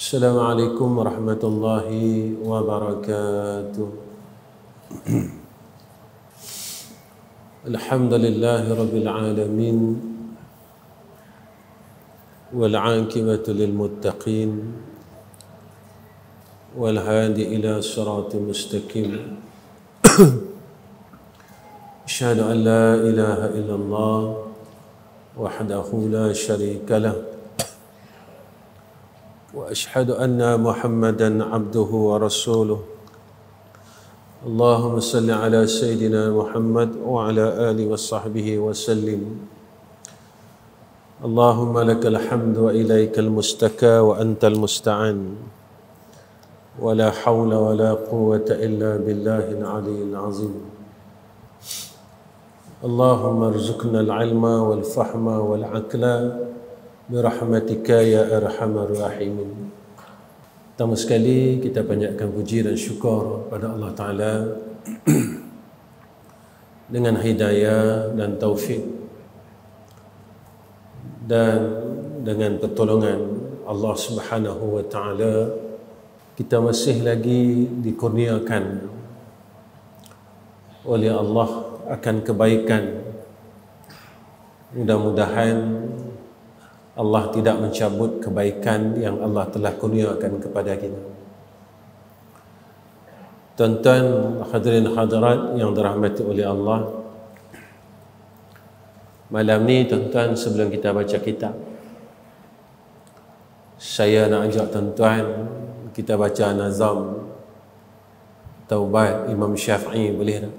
Assalamualaikum warahmatullahi wabarakatuh. Alhamdulillahi rabbil alamin wal 'aqibatu lil muttaqin wal hadi ila siratal mustaqim. Asyhadu an la ilaha illallah wahdahu la syarika lah wa asyhadu anna Muhammadan abduhu wa rasuluh. Allahumma salli ala sayyidina Muhammad wa ala alihi wa sahbihi wa sallim. Allahumma lakal hamdu wa ilaikal mustaka wa antal musta'an. Wa la hawla wa la quwwata illa billahil aliyyil azim. Allahumma arzuqna al-ilma wal fahma wal aqla birahmatika ya arhamar rahimin. Pertama sekali kita panjatkan puji dan syukur pada Allah Ta'ala dengan hidayah dan taufik dan dengan pertolongan Allah Subhanahu wa Ta'ala, kita masih lagi dikurniakan oleh Allah akan kebaikan. Mudah-mudahan Allah tidak mencabut kebaikan yang Allah telah kurniakan kepada kita. Tuan-tuan hadirin hadirat yang dirahmati oleh Allah, malam ni tuan-tuan, sebelum kita baca kitab, saya nak ajak tuan-tuan kita baca nazam Taubat Imam Syafi'i, boleh tak?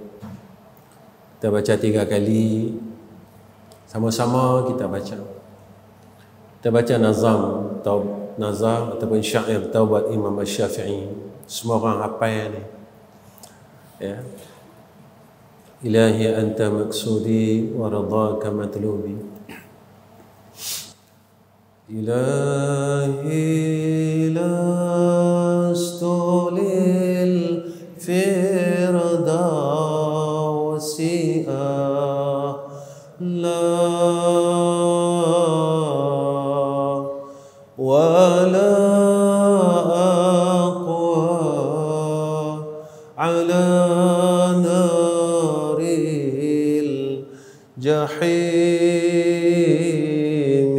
Kita baca 3 kali, sama-sama kita baca. Kita baca nazam ataupun syair Taubat Imam Syafi'i. Semua orang hafal ni. Ya. Ilahi anta maqsudi wa ridhaka matlubi. Ilahi lastu lil firdausi la ولا أقوى على نار الجحيم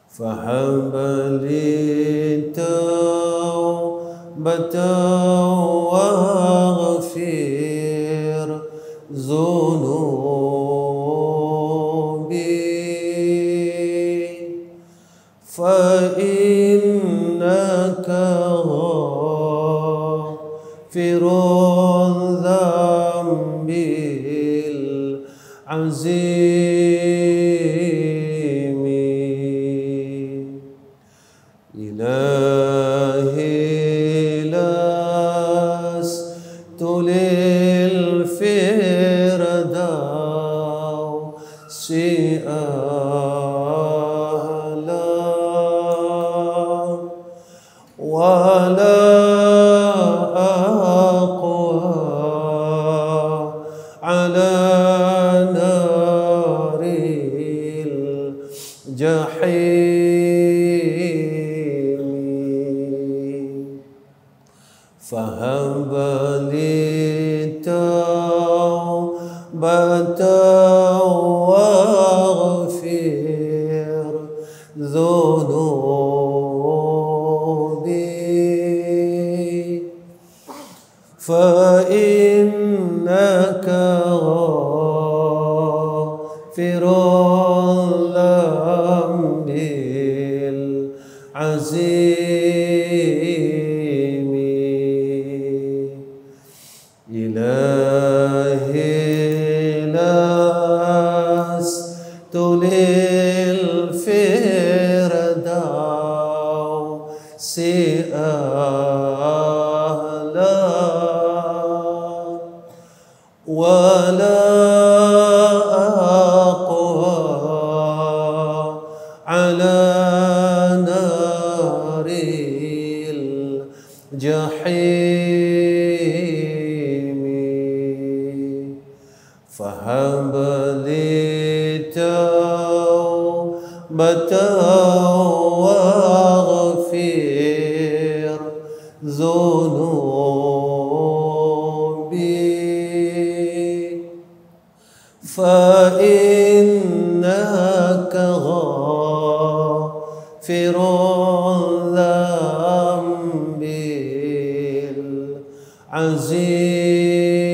فهب لي توبة واغفر ذنوبي فإنك غافر الذنب العظيم إلهي لست للفردوس ولا أقوى على نار الجحيم فهب لي توبة واغفر ذنوبي فإنك غافر الذنب العظيم إلهي لست للفردوس أهلا ولا أقوى على نار الجحيم فهب لي توبة azim.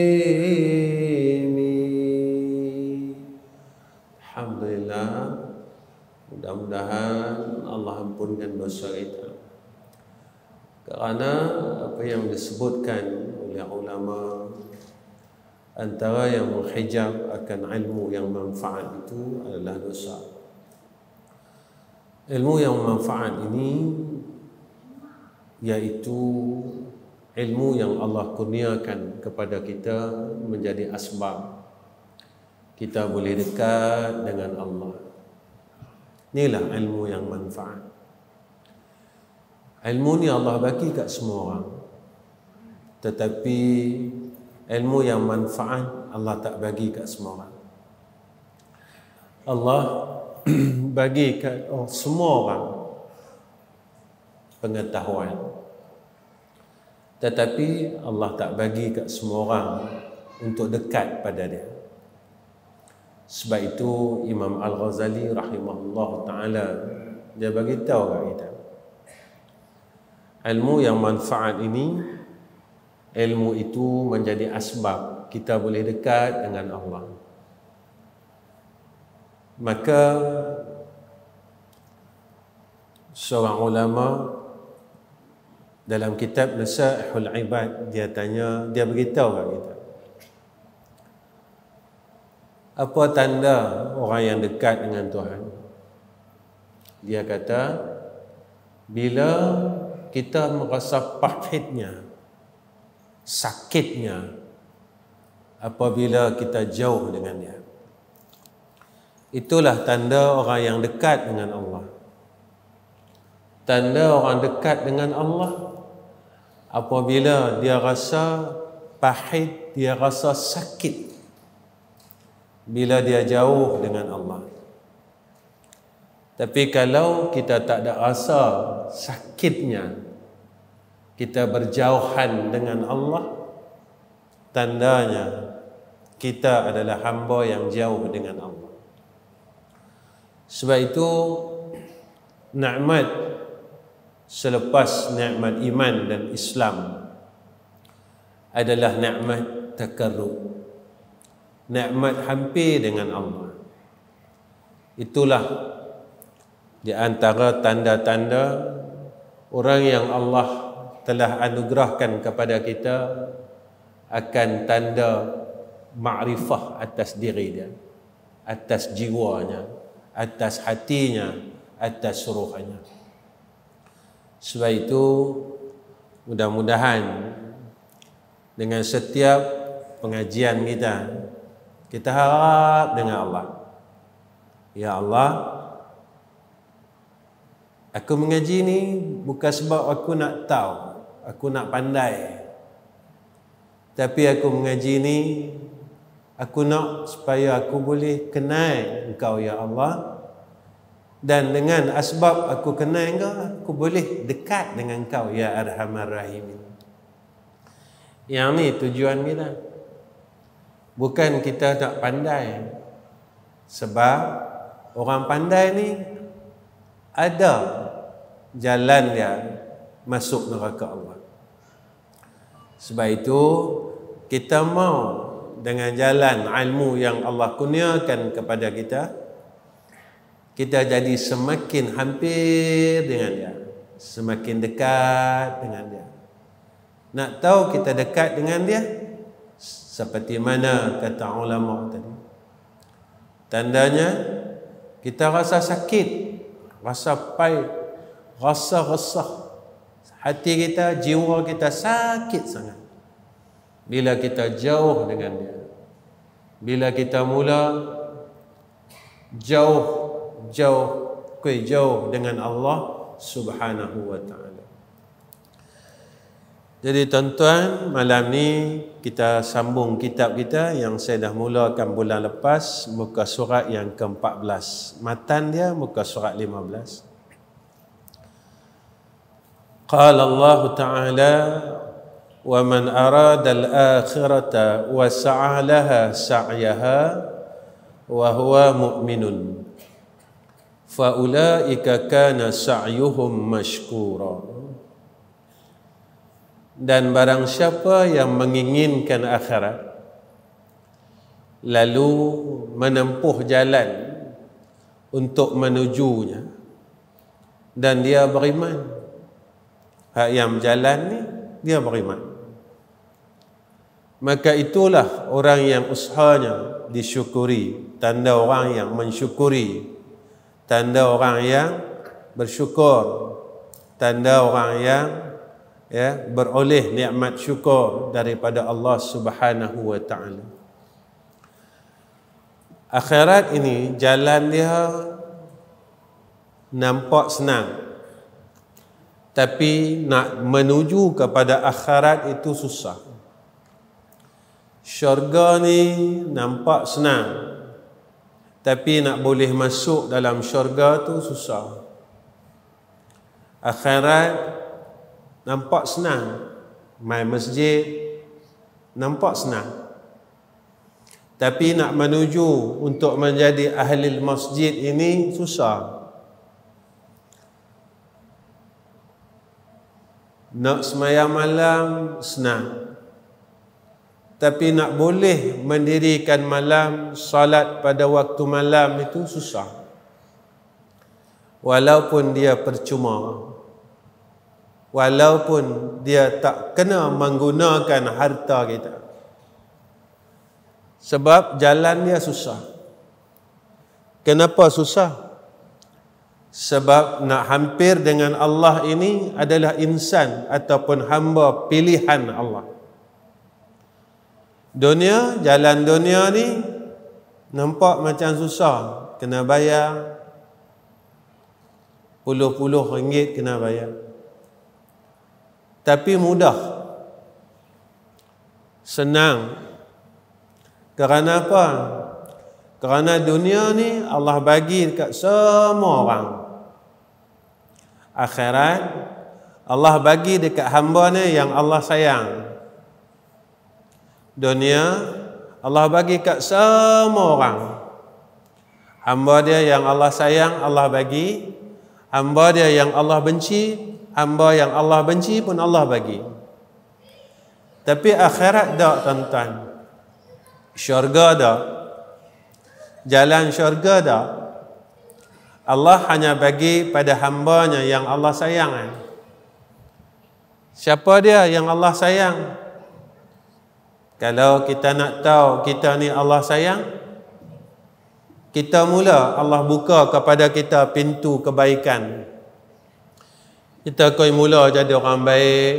Alhamdulillah, mudah-mudahan Allah ampunkan dosa kita. Kerana apa yang disebutkan oleh ulama, antara yang menghijab akan ilmu yang manfaat itu adalah dosa. Ilmu yang manfaat ini iaitu ilmu yang Allah kurniakan kepada kita menjadi asbab kita boleh dekat dengan Allah. Inilah ilmu yang manfaat. Ilmu ni Allah bagi kat semua orang. Tetapi ilmu yang manfaat Allah tak bagi kat semua orang. Allah bagi kat semua orang pengetahuan. Tetapi Allah tak bagi kat semua orang untuk dekat pada dia. Sebab itu Imam Al-Ghazali rahimahullah ta'ala dia bagi tahu kat kita, ilmu yang manfaat ini, ilmu itu menjadi asbab kita boleh dekat dengan Allah. Maka seorang ulama dalam kitab Nasaihul Ibad dia beritahu kat kita, apa tanda orang yang dekat dengan Tuhan? Dia kata, bila kita merasa pahitnya, sakitnya apabila kita jauh dengan dia. Itulah tanda orang yang dekat dengan Allah. Tanda orang dekat dengan Allah apabila dia rasa pahit, dia rasa sakit bila dia jauh dengan Allah. Tapi kalau kita tak ada rasa sakitnya kita berjauhan dengan Allah, tandanya kita adalah hamba yang jauh dengan Allah. Sebab itu nikmat selepas nikmat iman dan Islam adalah nikmat takarrub, nikmat hampir dengan Allah. Itulah di antara tanda-tanda orang yang Allah telah anugerahkan kepada kita akan tanda ma'rifah atas diri dia, atas jiwanya, atas hatinya, atas ruhnya. Sebab itu mudah-mudahan dengan setiap pengajian kita harap dengan Allah, ya Allah, aku mengaji ni bukan sebab aku nak tahu, aku nak pandai. Tapi aku mengaji ni, aku nak supaya aku boleh kenal Engkau ya Allah. Dan dengan asbab aku kenal Engkau, aku boleh dekat dengan Engkau ya Arhamar Rahimin. Yang ni tujuan kita. Bukan kita tak pandai. Sebab orang pandai ni ada jalan dia masuk neraka Allah. Sebab itu kita mau dengan jalan ilmu yang Allah kurniakan kepada kita, kita jadi semakin hampir dengan dia, semakin dekat dengan dia. Nak tahu kita dekat dengan dia, seperti mana kata ulama tadi, tandanya kita rasa sakit, rasa pahit, rasa resah, hati kita, jiwa kita sakit sangat bila kita jauh dengan dia. Bila kita mula jauh dengan Allah Subhanahu wa ta'ala. Jadi tuan-tuan, malam ni kita sambung kitab kita yang saya dah mulakan bulan lepas, muka surat yang ke-14. Matan dia muka surat 15. Qala Allah Ta'ala, wa man arada al-akhirata wa sa'a laha sa'yaha wa huwa mu'minun fa ulaika kana sa'yuhum mashkura. Dan barang siapa yang menginginkan akhirat lalu menempuh jalan untuk menujunya dan dia beriman, hak yang berjalan ni dia beriman, maka itulah orang yang usahanya disyukuri, tanda orang yang mensyukuri, tanda orang yang bersyukur, tanda orang yang beroleh nikmat syukur daripada Allah Subhanahu wa taala. Akhirat ini jalan dia nampak senang, tapi nak menuju kepada akhirat itu susah. Syurga ni nampak senang, tapi nak boleh masuk dalam syurga tu susah. Akhirat nampak senang, mai masjid nampak senang, tapi nak menuju untuk menjadi ahli masjid ini susah. Nak sembahyang malam senang, tapi nak boleh mendirikan malam, salat pada waktu malam itu susah, walaupun dia percuma, walaupun dia tak kena menggunakan harta kita, sebab jalan dia susah. Kenapa susah? Sebab nak hampir dengan Allah ini adalah insan ataupun hamba pilihan Allah. Dunia, jalan dunia ni nampak macam susah, kena bayar puluh-puluh ringgit kena bayar. Tapi mudah, senang. Kerana apa? Kerana dunia ni Allah bagi dekat semua orang. Akhirat Allah bagi dekat hamba ni yang Allah sayang. Dunia Allah bagi kat semua orang. Hamba dia yang Allah sayang Allah bagi, hamba dia yang Allah benci, hamba yang Allah benci pun Allah bagi. Tapi akhirat tak, tuan-tuan. Syurga tak, jalan syurga tak. Allah hanya bagi pada hambanya yang Allah sayang. Siapa dia yang Allah sayang? Kalau kita nak tahu kita ni Allah sayang, kita mula Allah buka kepada kita pintu kebaikan. Kita koi mula jadi orang baik.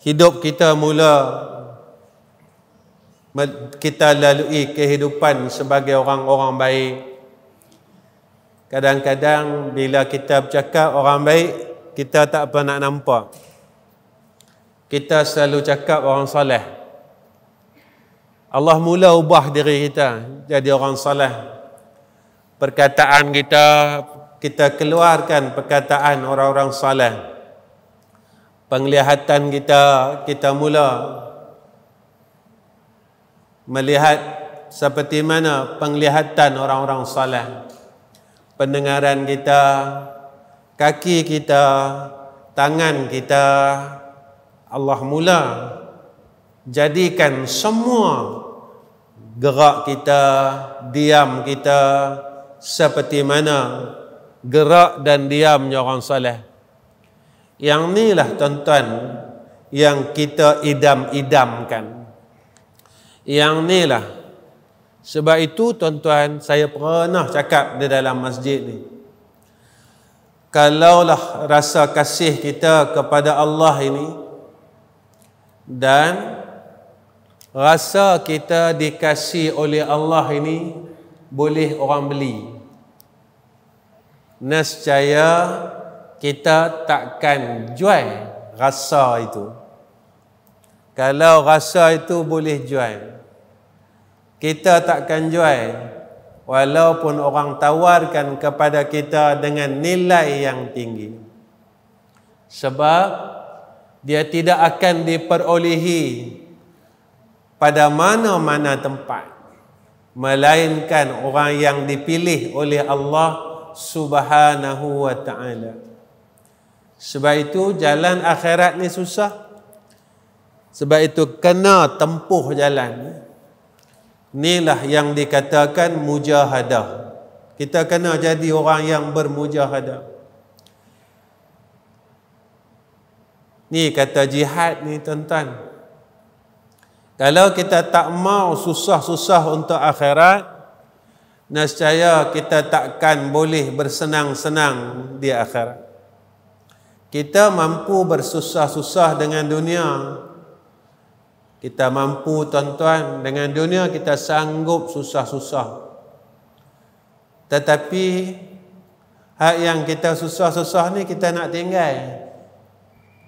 Hidup kita mula kita lalui kehidupan sebagai orang-orang baik. Kadang-kadang bila kita bercakap orang baik, kita tak apa nak nampak. Kita selalu cakap orang soleh. Allah mula ubah diri kita jadi orang soleh. Perkataan kita keluarkan perkataan orang-orang soleh. Penglihatan kita mula melihat seperti mana penglihatan orang-orang soleh. Pendengaran kita, kaki kita, tangan kita, Allah mula jadikan semua gerak kita, diam kita seperti mana gerak dan diamnya orang saleh. Yang inilah tuan-tuan yang kita idam-idamkan. Yang inilah. Sebab itu tuan-tuan, saya pernah cakap di dalam masjid ni, kalaulah rasa kasih kita kepada Allah ini dan rasa kita dikasih oleh Allah ini boleh orang beli, nescaya kita takkan jual rasa itu. Kalau rasa itu boleh jual, kita takkan jual, walaupun orang tawarkan kepada kita dengan nilai yang tinggi. Sebab dia tidak akan diperolehi pada mana-mana tempat, melainkan orang yang dipilih oleh Allah Subhanahu wa ta'ala. Sebab itu jalan akhirat ni susah. Sebab itu kena tempuh jalan. Inilah yang dikatakan mujahadah. Kita kena jadi orang yang bermujahadah. Ni kata jihad ni tuan-tuan. Kalau kita tak mau susah-susah untuk akhirat, nescaya kita takkan boleh bersenang-senang di akhirat. Kita mampu bersusah-susah dengan dunia. Kita mampu tuan-tuan, dengan dunia kita sanggup susah-susah. Tetapi hak yang kita susah-susah ni kita nak tinggal.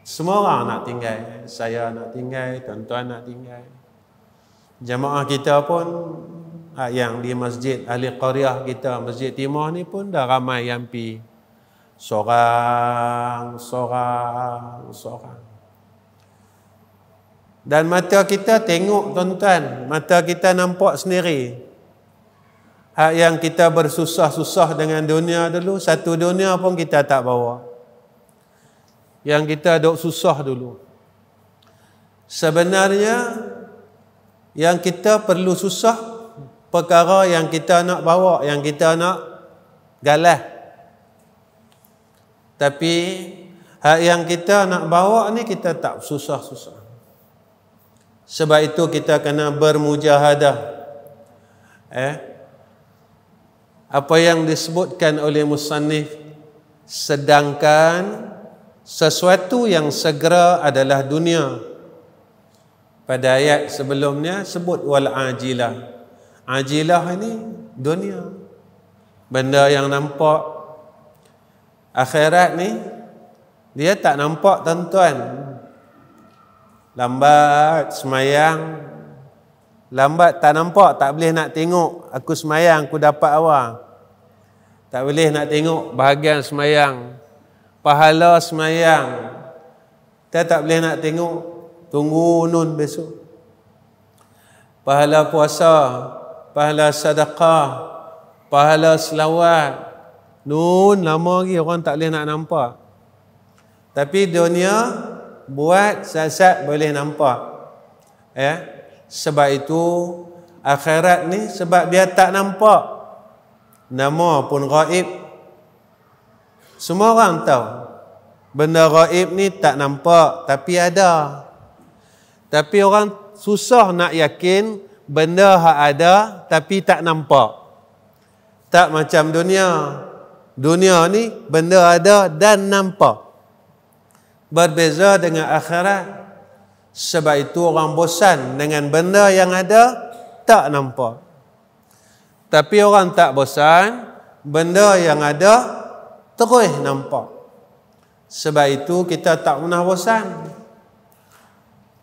Semua orang nak tinggal. Saya nak tinggal, tuan-tuan nak tinggal. Jemaah kita pun yang di masjid ahli qaryah kita, Masjid Timur ni pun dah ramai yang pi. Sorang. Dan mata kita tengok tuan-tuan, mata kita nampak sendiri. Hak yang kita bersusah-susah dengan dunia dulu, satu dunia pun kita tak bawa. Yang kita duk susah dulu. Sebenarnya yang kita perlu susah perkara yang kita nak bawa, yang kita nak galah. Tapi hak yang kita nak bawa ni kita tak susah-susah. Sebab itu kita kena bermujahadah. Apa yang disebutkan oleh musannif, sedangkan sesuatu yang segera adalah dunia. Pada ayat sebelumnya sebut wal ajilah. Ajilah ini dunia. Benda yang nampak. Akhirat ni dia tak nampak tuan-tuan. Lambat semayang, lambat tak nampak, tak boleh nak tengok aku semayang aku dapat awal. Tak boleh nak tengok bahagian semayang, pahala semayang. Kita tak boleh nak tengok, tunggu nun besok. Pahala puasa, pahala sedekah, pahala selawat, nun lama lagi orang tak boleh nak nampak. Tapi dunia buat sat-sat boleh nampak. Sebab itu akhirat ni sebab dia tak nampak, nama pun ghaib. Semua orang tahu benda ghaib ni tak nampak tapi ada. Tapi orang susah nak yakin benda hak ada tapi tak nampak. Tak macam dunia. Dunia ni benda ada dan nampak. Berbeza dengan akhirat. Sebab itu orang bosan dengan benda yang ada tak nampak. Tapi orang tak bosan benda yang ada terus nampak. Sebab itu kita tak pernah bosan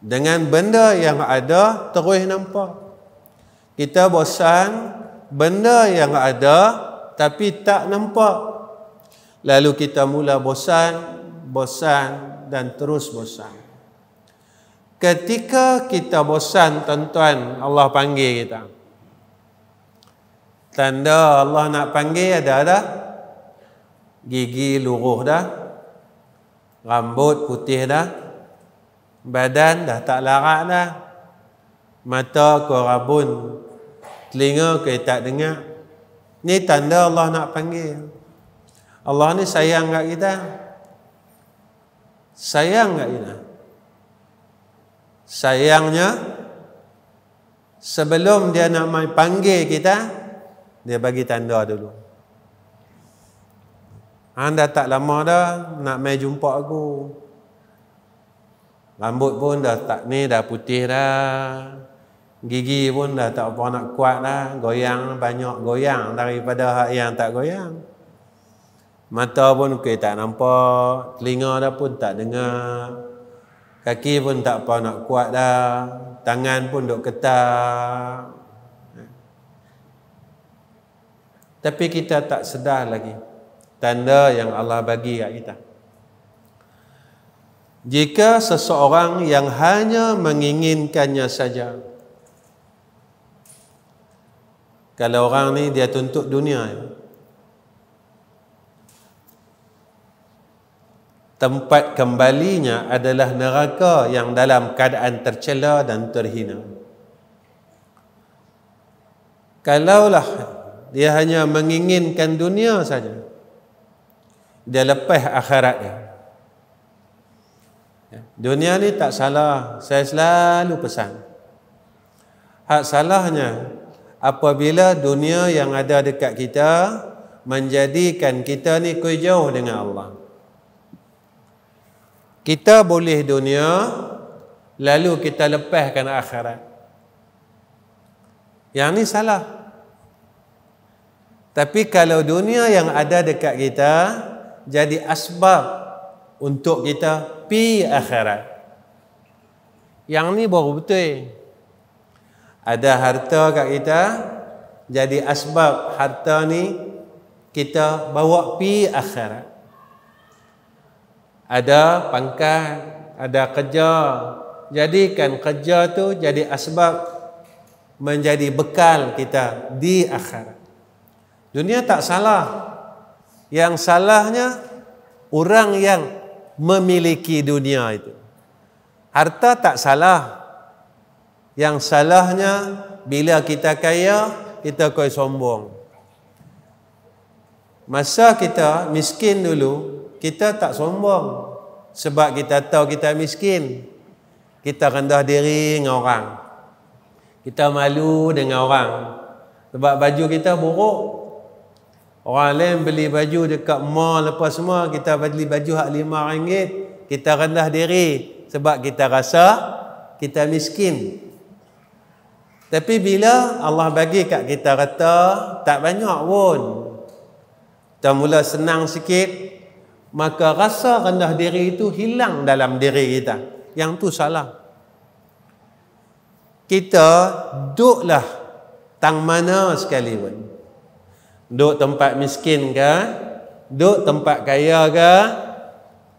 dengan benda yang ada terus nampak. Kita bosan benda yang ada tapi tak nampak. Lalu kita mula bosan dan terus bosan. Ketika kita bosan tuan-tuan, Allah panggil kita. Tanda Allah nak panggil ada gigi luruh dah, rambut putih dah, badan dah tak larat dah, mata ke rabun, telinga ke tak dengar. Ni tanda Allah nak panggil. Allah ni sayang kat kita. Sayang kat kita. Sayangnya sebelum dia nak mai panggil kita, dia bagi tanda dulu. Anda tak lama dah nak mai jumpa aku. Rambut pun dah tak ni, dah putih dah. Gigi pun dah tak apa nak kuat dah. Goyang, banyak goyang daripada hak yang tak goyang. Mata pun tak nampak, telinga dah pun tak dengar, kaki pun tak apa nak kuat dah, tangan pun duk ketak. Tapi kita tak sedar lagi tanda yang Allah bagi kat kita. Jika seseorang yang hanya menginginkannya saja, kalau orang ni dia tuntut dunia, tempat kembalinya adalah neraka yang dalam keadaan tercela dan terhina. Kalaulah dia hanya menginginkan dunia saja, dia lepas akhirat dia. Dunia ni tak salah, saya selalu pesan. Hak salahnya apabila dunia yang ada dekat kita menjadikan kita ni jauh dengan Allah. Kita boleh dunia, lalu kita lepaskan akhirat. Yang ni salah. Tapi kalau dunia yang ada dekat kita jadi asbab untuk kita pi akhirat, yang ni baru betul. Ada harta kat kita, jadi asbab harta ni kita bawa pi akhirat. Ada pangkat, ada kerja, jadikan kerja tu jadi asbab menjadi bekal kita di akhirat. Dunia tak salah. Yang salahnya orang yang memiliki dunia itu. Harta tak salah. Yang salahnya bila kita kaya, kita koi sombong. Masa kita miskin dulu, kita tak sombong. Sebab kita tahu kita miskin. Kita rendah diri dengan orang. Kita malu dengan orang. Sebab baju kita buruk. Orang lain beli baju dekat mall lepas semua, kita beli baju hak RM5. Kita rendah diri. Sebab kita rasa kita miskin. Tapi bila Allah bagi kat kita harta, tak banyak pun, kita mula senang sikit, maka rasa rendah diri itu hilang dalam diri kita. Yang tu salah. Kita duduklah tang mana sekalipun. Duduk tempat miskin ke, duduk tempat kaya ke,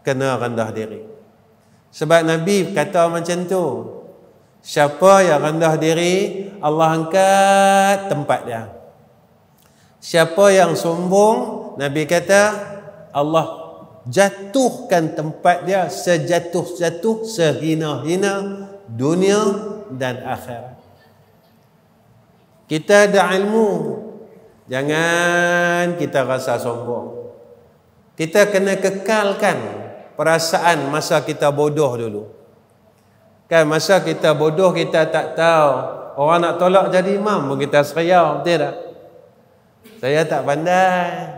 kena rendah diri. Sebab Nabi kata macam tu. Siapa yang rendah diri, Allah angkat tempat dia. Siapa yang sombong, Nabi kata Allah jatuhkan tempat dia sejatuh-jatuh, sehina-hina dunia dan akhirat. Kita ada ilmu, jangan kita rasa sombong. Kita kena kekalkan perasaan masa kita bodoh dulu. Kan masa kita bodoh, kita tak tahu orang nak tolak jadi imam pun kita seriau, betul tak? Saya tak pandai.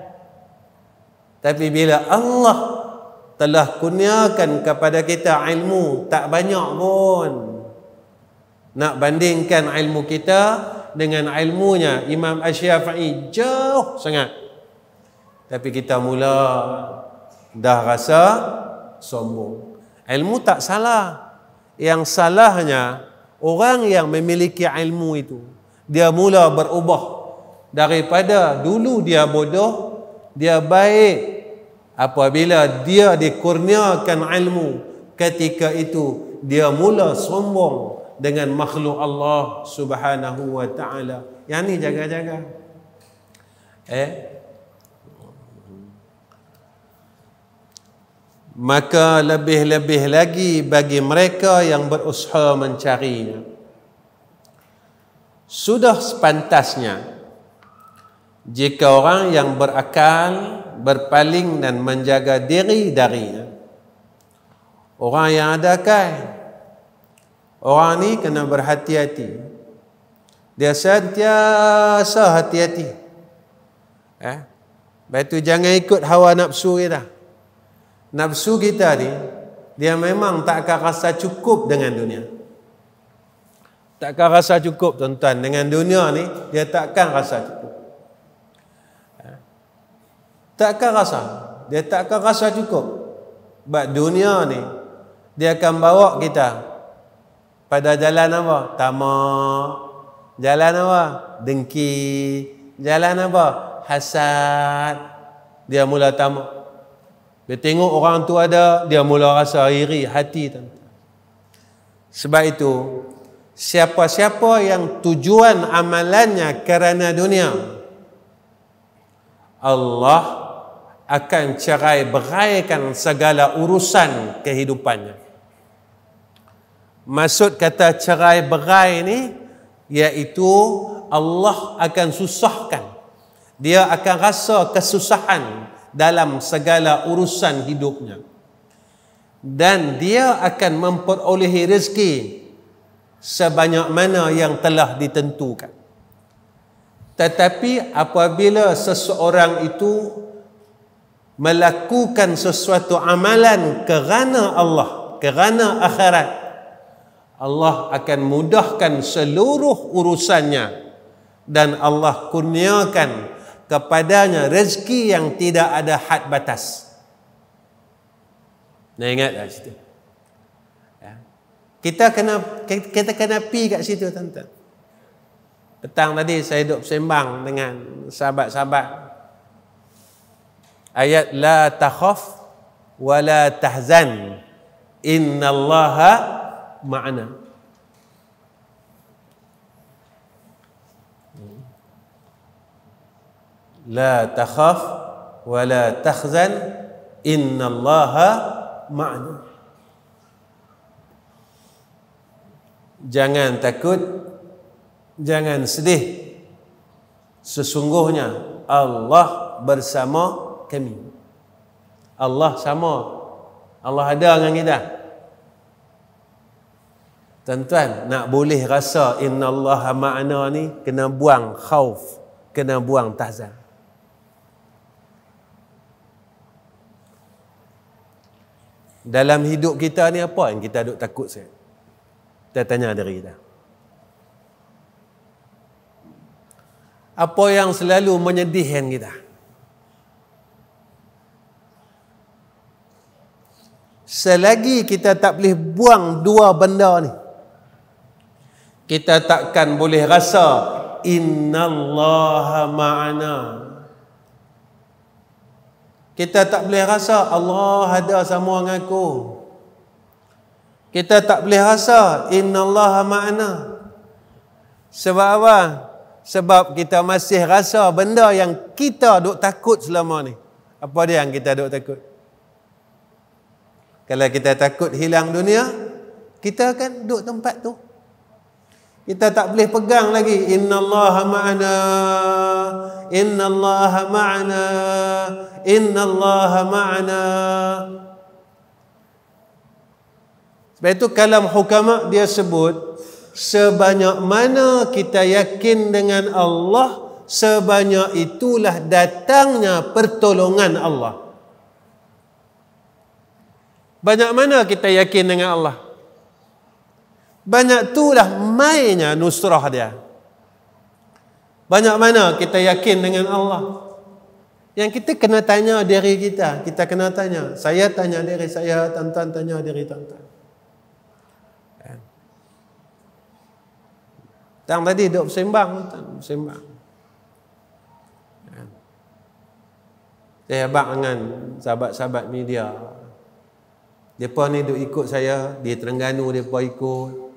Tapi bila Allah telah kurniakan kepada kita ilmu, tak banyak pun, nak bandingkan ilmu kita dengan ilmunya Imam Asy-Syafi'i, jauh sangat. Tapi kita mula dah rasa sombong. Ilmu tak salah. Yang salahnya orang yang memiliki ilmu itu, dia mula berubah. Daripada dulu dia bodoh, dia baik. Apabila dia dikurniakan ilmu, ketika itu dia mula sombong dengan makhluk Allah Subhanahu wa ta'ala. Yang ni jaga-jaga. Maka lebih-lebih lagi bagi mereka yang berusaha mencarinya. Sudah sepantasnya jika orang yang berakal berpaling dan menjaga diri darinya. Orang yang ada akal, orang ni kena berhati-hati. Dia sentiasa hati-hati. Lepas tu jangan ikut hawa nafsu kita. Nafsu kita ni, dia memang tak akan rasa cukup dengan dunia. Tak akan rasa cukup, tuan-tuan. Dengan dunia ni, dia tak akan rasa cukup. Tak akan rasa. Dia tak akan rasa cukup. Sebab dunia ni, dia akan bawa kita pada jalan apa? Tamak. Jalan apa? Dengki. Jalan apa? Hasad. Dia mula tamak. Dia tengok orang tu ada, dia mula rasa iri hati. Sebab itu, siapa-siapa yang tujuan amalannya kerana dunia, Allah akan cerai-beraikan segala urusan kehidupannya. Maksud kata cerai-berai ni iaitu Allah akan susahkan. Dia akan rasa kesusahan dalam segala urusan hidupnya. Dan dia akan memperolehi rezeki sebanyak mana yang telah ditentukan. Tetapi apabila seseorang itu melakukan sesuatu amalan kerana Allah, kerana akhirat, Allah akan mudahkan seluruh urusannya dan Allah kurniakan kepadanya rezeki yang tidak ada had batas. Nah, ingat tak situ? Ya. Kita kena pi kat situ, tuan-tuan. Petang tadi saya duduk sembang dengan sahabat-sahabat. Ayat la takhaf wa la tahzan innallaha ma'ana. La takhaf wa la tahzan innallaha ma'ana. Jangan takut, jangan sedih. Sesungguhnya Allah bersama kami. Allah sama. Allah ada dengan kita. Tuan-tuan, nak boleh rasa innallaha ma'ana ni, kena buang khauf, kena buang tahzan. Dalam hidup kita ni apa yang kita duk takut saya? Kita tanya diri kita. Apa yang selalu menyedihkan kita? Selagi kita tak boleh buang dua benda ni, kita takkan boleh rasa innallaha ma'ana. Kita tak boleh rasa Allah ada sama dengan aku. Kita tak boleh rasa innallaha ma'ana. Sebab apa? Sebab kita masih rasa benda yang kita duk takut selama ni. Apa dia yang kita duk takut? Kalau kita takut hilang dunia, kita akan duduk tempat tu. Kita tak boleh pegang lagi innallaha ma'ana, innallaha ma'ana, innallaha ma'ana. Sebab itu kalam hukama dia sebut, sebanyak mana kita yakin dengan Allah, sebanyak itulah datangnya pertolongan Allah. Banyak mana kita yakin dengan Allah, banyak itulah mainnya nusrah dia. Banyak mana kita yakin dengan Allah. Yang kita kena tanya diri kita. Kita kena tanya. Saya tanya diri saya, tuan-tuan tanya diri tuan-tuan. Tang tadi duduk sembang, sembang. Saya abang dengan sahabat-sahabat media. Mereka ni duk ikut saya di Terengganu, mereka ikut.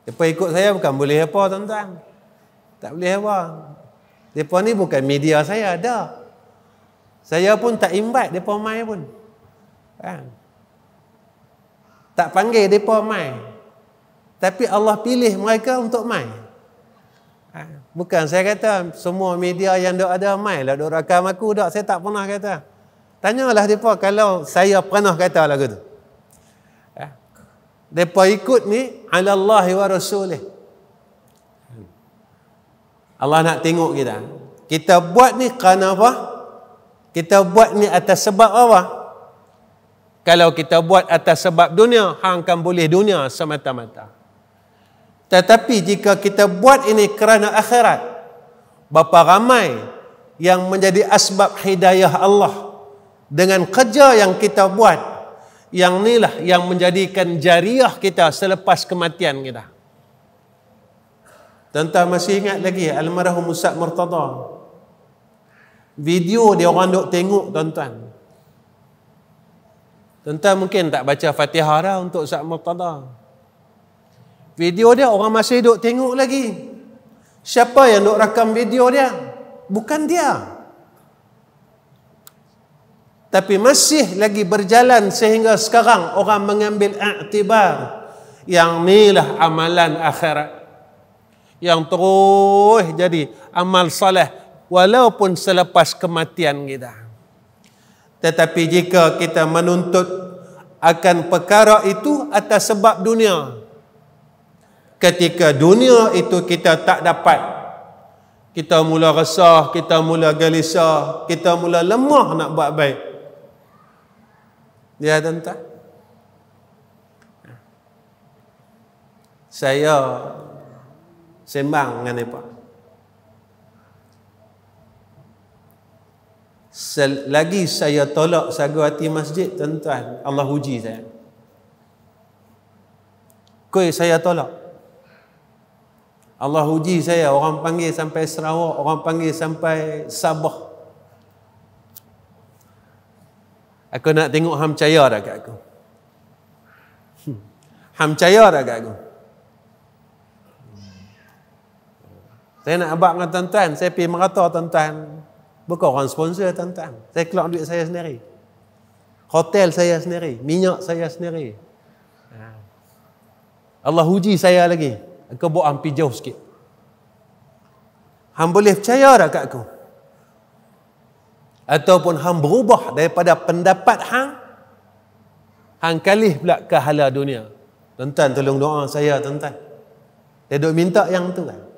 Mereka ikut saya bukan boleh apa, tuan-tuan. Tak boleh apa. Mereka ni bukan media saya, dah. Saya pun tak invite mereka mai pun. Tak panggil mereka mai. Tapi Allah pilih mereka untuk mai. Bukan saya kata semua media yang duk ada mai lah, duk rakam aku dak. Saya tak pernah kata. Tanyalah mereka kalau saya pernah kata lagu tu. Mereka ikut ni ala Allah wa rasulih. Allah nak tengok kita. Kita buat ni kerana apa? Kita buat ni atas sebab apa? Kalau kita buat atas sebab dunia, hang akan boleh dunia semata-mata. Tetapi jika kita buat ini kerana akhirat, berapa ramai yang menjadi asbab hidayah Allah dengan kerja yang kita buat, yang inilah yang menjadikan jariah kita selepas kematian kita. Tuan-tuan masih ingat lagi almarhum Ustaz Murtada? Video dia orang duk tengok, tuan-tuan. Tuan-tuan mungkin tak baca Fatihah dah untuk Ustaz Murtada. Video dia orang masih duk tengok lagi. Siapa yang duk rakam video dia? Bukan dia. Tapi masih lagi berjalan sehingga sekarang orang mengambil iktibar yang inilah amalan akhirat yang terus jadi amal soleh walaupun selepas kematian kita. Tetapi jika kita menuntut akan perkara itu atas sebab dunia, ketika dunia itu kita tak dapat, kita mula resah, kita mula gelisah, kita mula lemah nak buat baik. Ya tuan-tuan, saya sembang dengan mereka. Selagi saya tolak sagu hati masjid, tuan-tuan, Allah uji saya. Koi saya tolak. Allah uji saya, orang panggil sampai Sarawak, orang panggil sampai Sabah. Aku nak tengok hang percaya dah kat aku. Hang percaya dah kat aku. Saya nak abang dengan tuan-tuan, saya pergi merata tuan-tuan. Bukan orang sponsor tuan-tuan. Saya keluar duit saya sendiri. Hotel saya sendiri, minyak saya sendiri. Allah uji saya lagi. Aku buat hang pergi jauh sikit. Hang boleh percaya dah kat aku? Ataupun hang berubah daripada pendapat hang kalih pula ke hala dunia. Tuan-tuan tolong doa saya tuan-tuan. Saya duk minta yang tu kan.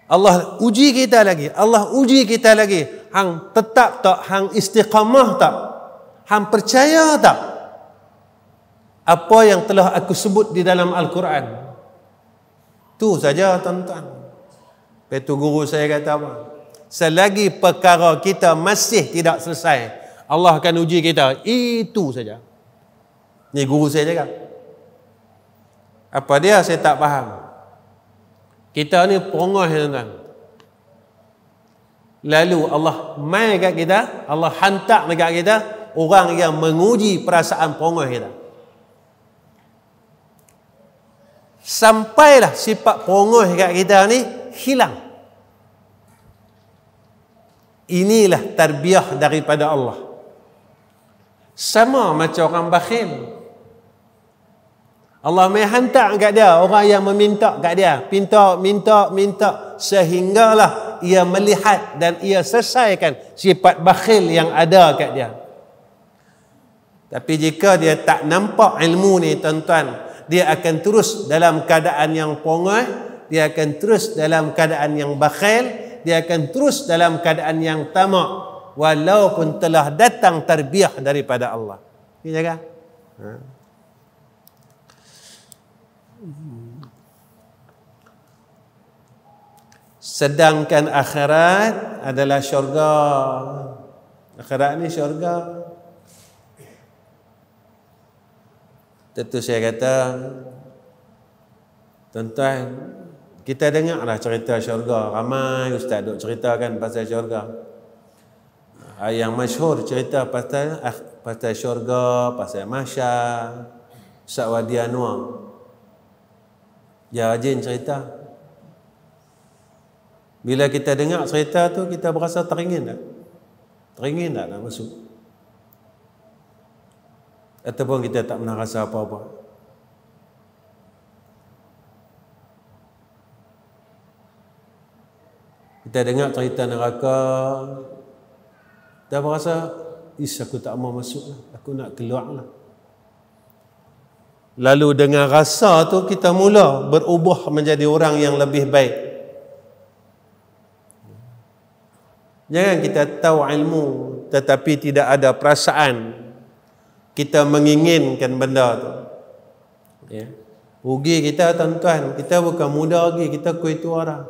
Allah uji kita lagi. Allah uji kita lagi. Hang tetap tak? Hang istiqamah tak? Hang percaya tak? Apa yang telah aku sebut di dalam Al-Quran. Tu saja tuan-tuan. Lepas tu guru saya kata apa? Selagi perkara kita masih tidak selesai, Allah akan uji kita. Itu saja. Ni guru saya cakap. Apa dia saya tak faham. Kita ni perongos tuan-tuan. Lalu Allah mai kat kita, Allah hantar dekat kita orang yang menguji perasaan perongos kita. Sampailah sifat perongos kat kita ni hilang. Inilah tarbiyah daripada Allah. Sama macam orang bakhil. Allah mai hantar kat dia orang yang meminta kat dia, minta sehinggalah ia melihat dan ia selesaikan sifat bakhil yang ada kat dia. Tapi jika dia tak nampak ilmu ni tuan-tuan, dia akan terus dalam keadaan yang pongah, dia akan terus dalam keadaan yang bakhil, dia akan terus dalam keadaan yang tamak walaupun telah datang tarbiyah daripada Allah. Ini jaga. Sedangkan akhirat adalah syurga. Akhirat ni syurga. Tentu saya kata, tuan-tuan, kita dengarlah cerita syurga. Ramai ustaz duk ceritakan pasal syurga. Yang masyhur cerita pasal syurga, pasal mahsyar, Ustaz Wadi Anwar. Dia rajin cerita. Bila kita dengar cerita tu, kita berasa teringin tak? Teringin tak nak masuk? Ataupun kita tak pernah rasa apa-apa? Kita dengar cerita neraka, dah berasa, aku tak mau masuk lah. Aku nak keluar lah. Lalu dengan rasa tu, kita mula berubah menjadi orang yang lebih baik. Jangan kita tahu ilmu tetapi tidak ada perasaan kita menginginkan benda tu. Ya. Rugi kita tuan-tuan, kita bukan muda lagi, kita kuitu orang.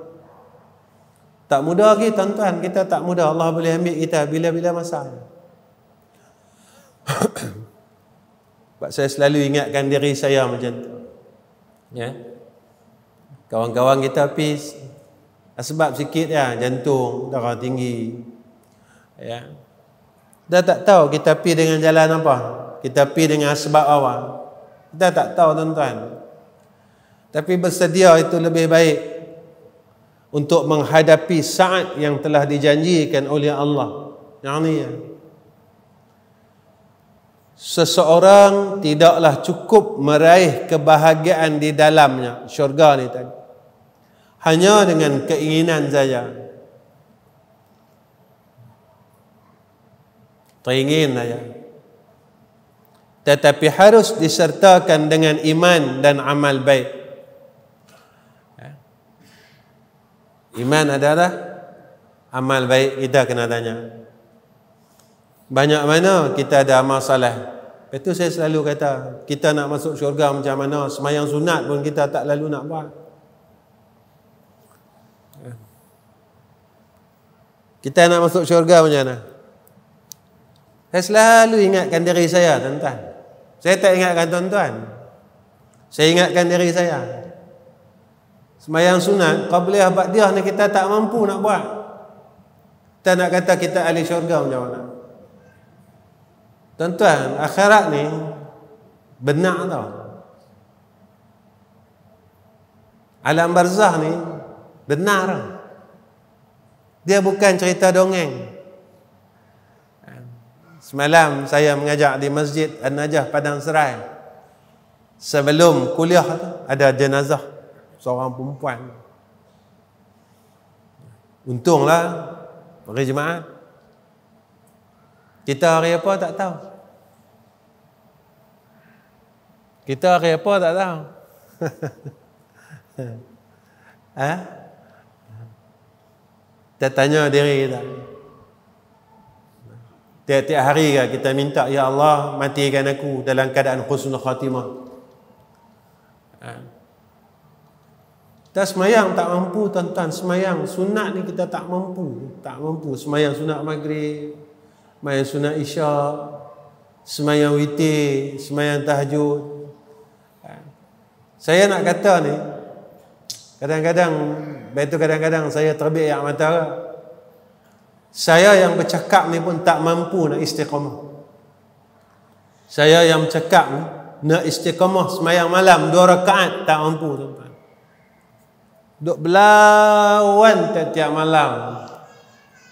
Tak muda lagi tuan-tuan, kita tak muda. Allah boleh ambil kita bila-bila masa. Sebab saya selalu ingatkan diri saya macam tu. Ya. Kawan-kawan kita pergi sebab sikit ya, jantung, darah tinggi. Ya. Dah tak tahu kita pergi dengan jalan apa. Kita pergi dengan sebab apa. Kita tak tahu tuan-tuan. Tapi bersedia itu lebih baik untuk menghadapi saat yang telah dijanjikan oleh Allah. Yang ni ya. seseorang tidaklah cukup meraih kebahagiaan di dalamnya, syurga ni tadi, hanya dengan keinginan saja. Teringin saja. Tetapi harus disertakan dengan iman dan amal baik. Iman adalah amal baik. Kita kena tanya, banyak mana kita ada amal saleh? Itu saya selalu kata, kita nak masuk syurga macam mana? Semayang sunat pun kita tak lalu nak buat. Kita nak masuk syurga macam mana? Saya selalu ingatkan diri saya, tuan-tuan. Saya tak ingatkan tuan-tuan. Saya ingatkan diri saya. Semayang sunat, qabliyah ba'diyah ni kita tak mampu nak buat. Kita nak kata kita ahli syurga macam mana? Tuan-tuan, akhirat ni benar tau. Alam barzah ni benar. Dia bukan cerita dongeng. Semalam saya mengajak di Masjid An-Najah Padang Serai. Sebelum kuliah tu ada jenazah seorang perempuan. Untunglah pergi jemaah. Kita hari apa tak tahu. Kita hari apa tak tahu. Kita tanya diri kita. Tiap-tiap hari kita minta, ya Allah, matikan aku dalam keadaan husnul khatimah. Kita semayang tak mampu, tuan-tuan. Semayang sunat ni kita tak mampu. Tak mampu. Semayang sunat maghrib, semayang sunat isyak, semayang witir, semayang tahajud. Saya nak kata ni, kadang-kadang saya terbit air mata. Saya yang bercakap ni pun tak mampu nak istiqamah. Saya yang bercakap ni nak istiqamah semayang malam 2 rakaat tak mampu, tuan-tuan. Duk berlawan tiap-tiap malam.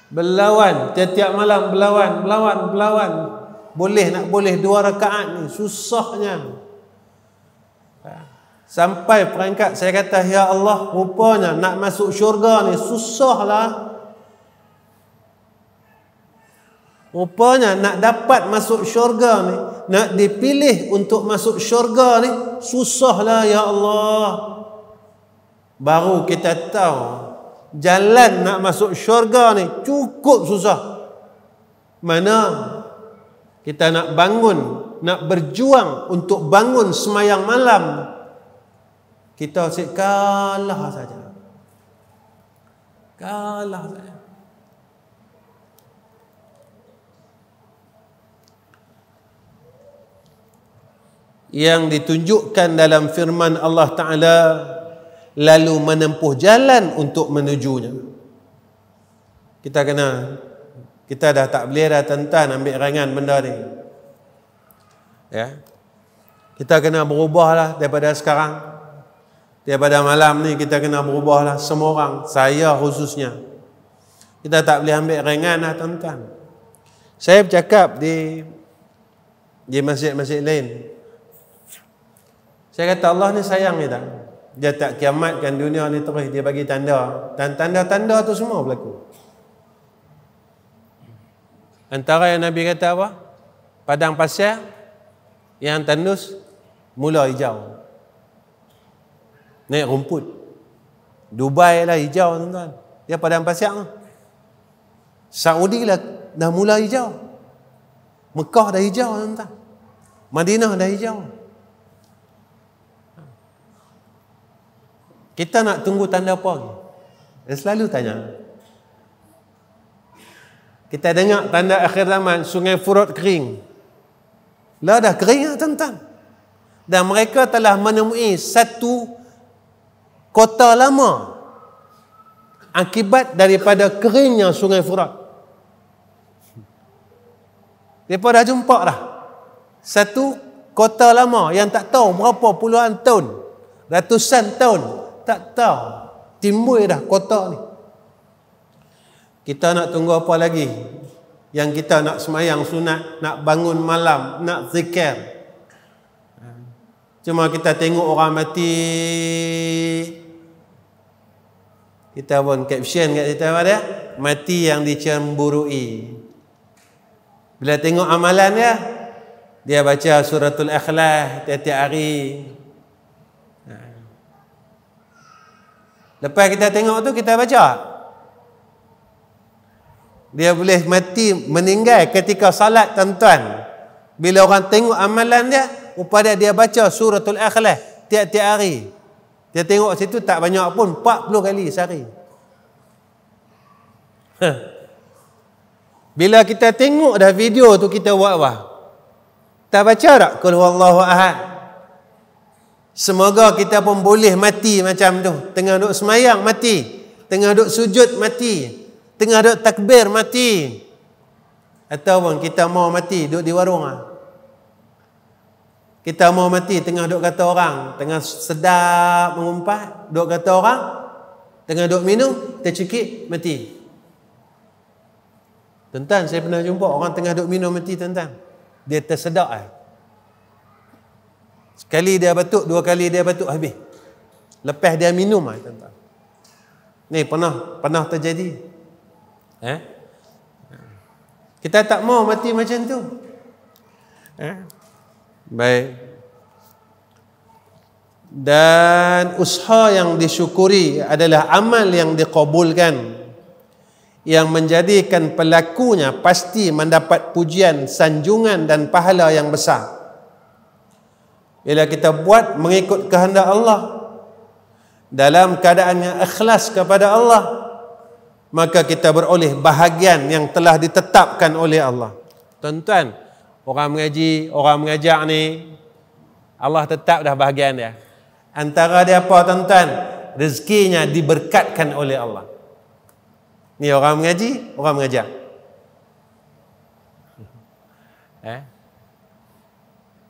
Berlawan tiap-tiap malam, berlawan. Boleh 2 rakaat ni susahnya. Sampai perangkat saya kata, ya Allah, rupanya nak masuk syurga ni susahlah. Rupanya nak dapat masuk syurga ni, nak dipilih untuk masuk syurga ni susahlah, ya Allah. Baru kita tahu jalan nak masuk syurga ni cukup susah. Mana kita nak bangun, nak berjuang untuk bangun semayang malam, kita asyik kalah saja. Kalah saja. Yang ditunjukkan dalam firman Allah Ta'ala, lalu menempuh jalan untuk menujunya. Kita dah tak boleh dah, tuan-tuan, ambil rangan benda ni. Ya. Kita kena berubahlah daripada sekarang. Daripada malam ni kita kena berubahlah, semua orang, saya khususnya. Kita tak boleh ambil rangan lah, tuan-tuan. Saya bercakap di masjid-masjid lain. Saya kata Allah ni sayang kita. Dia tak kiamatkan dunia ni terus, dia bagi tanda. Dan tanda-tanda tu semua berlaku. Antara yang Nabi kata apa? Padang pasir yang tandus mula hijau. Naik rumput. Dubai lah hijau, tuan-tuan. Dia padang pasir tu. Saudi lah dah mula hijau. Mekah dah hijau, tuan-tuan. Madinah dah hijau. Kita nak tunggu tanda apa lagi? Dia selalu tanya. Kita dengar tanda akhir zaman, Sungai Furat kering. Lah dah kering lah, tuan-tuan. Dan mereka telah menemui satu kota lama akibat daripada keringnya Sungai Furat. Mereka dah jumpa dah satu kota lama yang tak tahu berapa puluhan tahun, ratusan tahun, tak tahu timbul dah kota ni. Kita nak tunggu apa lagi? Yang kita nak semayang sunat, nak bangun malam, nak zikir. Cuma kita tengok orang mati, kita pun caption kat situ apa dia? Mati yang dicemburui. Bila tengok amalan dia baca suratul Ikhlas tiap-tiap hari. Lepas kita tengok tu, kita baca. Dia boleh mati, meninggal ketika salat, tuan-tuan. Bila orang tengok amalan dia, upada dia baca suratul Ikhlas tiap-tiap hari. Dia tengok situ tak banyak pun, 40 kali sehari. Bila kita tengok dah video tu, kita buat apa? Tak baca tak qul huwallahu ahad? Semoga kita pun boleh mati macam tu. Tengah duk semayang mati, tengah duk sujud mati, tengah duk takbir mati. Ataupun kita mau mati duk di warung kita mau mati tengah duk kata orang, tengah sedap mengumpat, duk kata orang, tengah duk minum, tercekik mati. Tuan-tuan, saya pernah jumpa orang tengah duk minum mati, tuan-tuan. Dia tersedak sekali dia batuk, 2 kali dia batuk, habis. Lepas dia minum tuan-tuan. Ni pernah terjadi. Kita tak mau mati macam tu. Baik. Dan usaha yang disyukuri adalah amal yang dikabulkan, yang menjadikan pelakunya pasti mendapat pujian, sanjungan dan pahala yang besar. Bila kita buat mengikut kehendak Allah, dalam keadaan yang ikhlas kepada Allah, maka kita beroleh bahagian yang telah ditetapkan oleh Allah. Tuan-tuan, orang mengaji, orang mengajar ni, Allah tetap dah bahagian dia. Antara dia apa, tuan-tuan? Rezekinya diberkatkan oleh Allah. Ni orang mengaji, orang mengajar.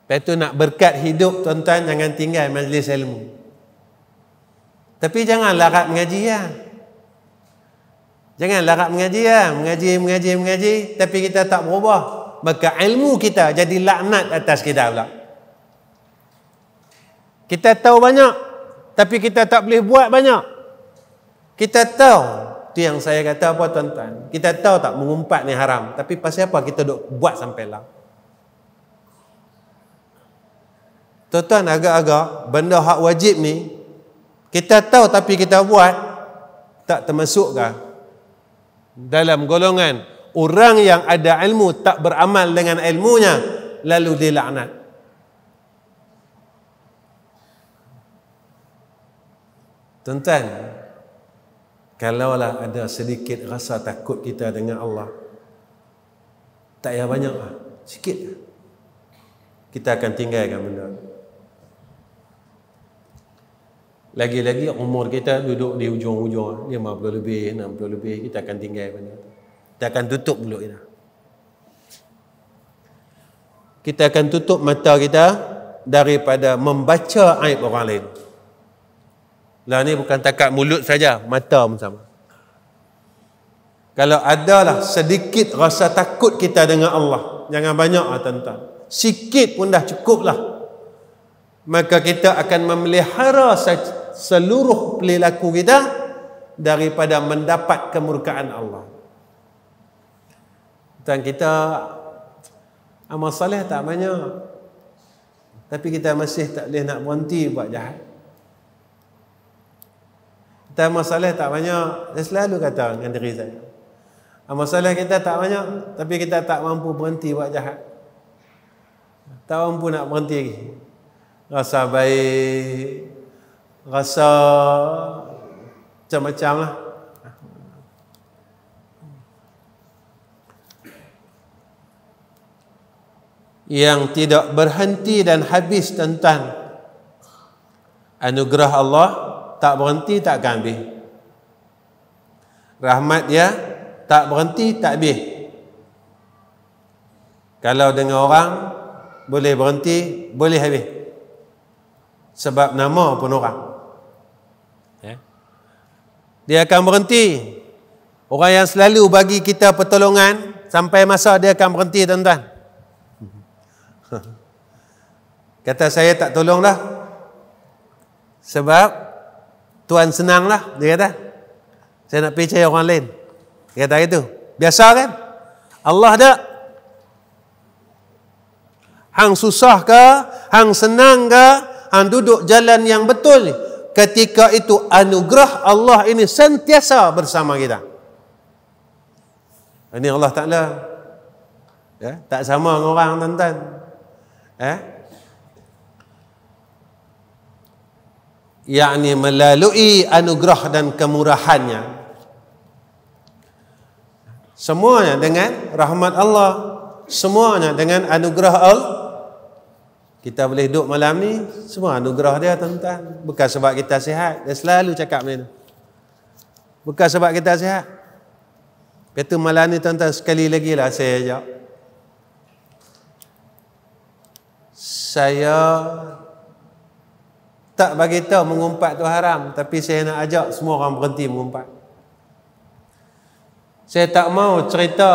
Lepas tu nak berkat hidup, tuan-tuan, jangan tinggal majlis ilmu. Tapi jangan larat mengaji Jangan larat mengaji mengaji, tapi kita tak berubah. Maka ilmu kita jadi laknat atas kita pula. Kita tahu banyak, tapi kita tak boleh buat banyak. Kita tahu, tu yang saya kata apa, tuan-tuan, kita tahu tak mengumpat ni haram, tapi pasal apa kita duk buat sampai lah. Tuan-tuan, agak-agak benda hak wajib ni kita tahu tapi kita buat, tak termasukkah dalam golongan orang yang ada ilmu tak beramal dengan ilmunya lalu dilaknat? Tuan-tuan, kalaulah ada sedikit rasa takut kita dengan Allah, tak payah banyak sikit, kita akan tinggalkan benda. Lagi-lagi umur kita duduk di ujung-ujung 50 lebih, 60 lebih, kita akan tinggal benda tu. Kita akan tutup mulut kita. Kita akan tutup mata kita daripada membaca aib orang lain. Lah ni bukan takat mulut saja, mata pun sama. Kalau adalah sedikit rasa takut kita dengan Allah, jangan banyak tuan-tuan, sikit pun dah cukup lah, maka kita akan memelihara seluruh perilaku kita daripada mendapat kemurkaan Allah. Dan kita amal soleh tak banyak, tapi kita masih tak boleh nak berhenti buat jahat. Kita amal soleh tak banyak, saya selalu kata dengan diri saya, amal soleh kita tak banyak, tapi kita tak mampu berhenti buat jahat. Tak mampu nak berhenti. Rasa baik, rasa macam-macam lah. Yang tidak berhenti dan habis, tuan-tuan. Anugerah Allah tak berhenti, tak akan habis. Rahmat dia tak berhenti, tak habis. Kalau dengan orang boleh berhenti, boleh habis. Sebab nama pun orang. Dia akan berhenti. Orang yang selalu bagi kita pertolongan, sampai masa dia akan berhenti, tuan-tuan. Kata saya tak tolong dah. Sebab Tuan senang lah, dia kata. Saya nak pergi cari orang lain. Dia kata itu. Biasa kan? Allah tak? Hang susah ke? Hang senang ke? Hang duduk jalan yang betul. Ketika itu anugerah Allah ini sentiasa bersama kita. Ini Allah Ta'ala. Ya, tak sama dengan orang, tuan-tuan. Yakni melalui anugerah dan kemurahannya. Semuanya dengan rahmat Allah. Semuanya dengan anugerah Allah. Kita boleh duduk malam ni, semua anugerah dia, tuan-tuan. Bukan sebab kita sihat. Dia selalu cakap macam tu. Bukan sebab kita sihat. Lepas tu malam ni, tuan-tuan, sekali lagi lah saya ajak. Saya tak bagi tahu mengumpat tu haram, tapi saya nak ajak semua orang berhenti mengumpat. Saya tak mau cerita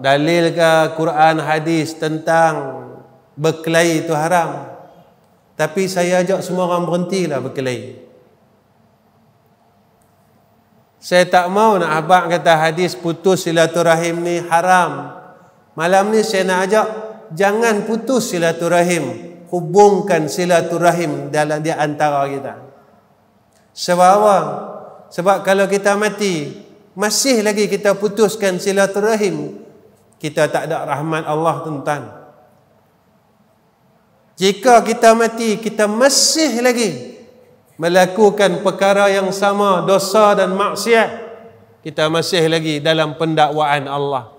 dalil ke Quran hadis tentang berkelahi itu haram. Tapi saya ajak semua orang berhentilah berkelahi. Saya tak mau nak abang kata hadis putus silaturahim ni haram. Malam ni saya nak ajak, jangan putus silaturahim. Hubungkan silaturahim dalam di antara kita. Sebab apa? Sebab kalau kita mati, masih lagi kita putuskan silaturahim, kita tak ada rahmat Allah, tuan-tuan. Jika kita mati, kita masih lagi melakukan perkara yang sama, dosa dan maksiat, kita masih lagi dalam pendakwaan Allah.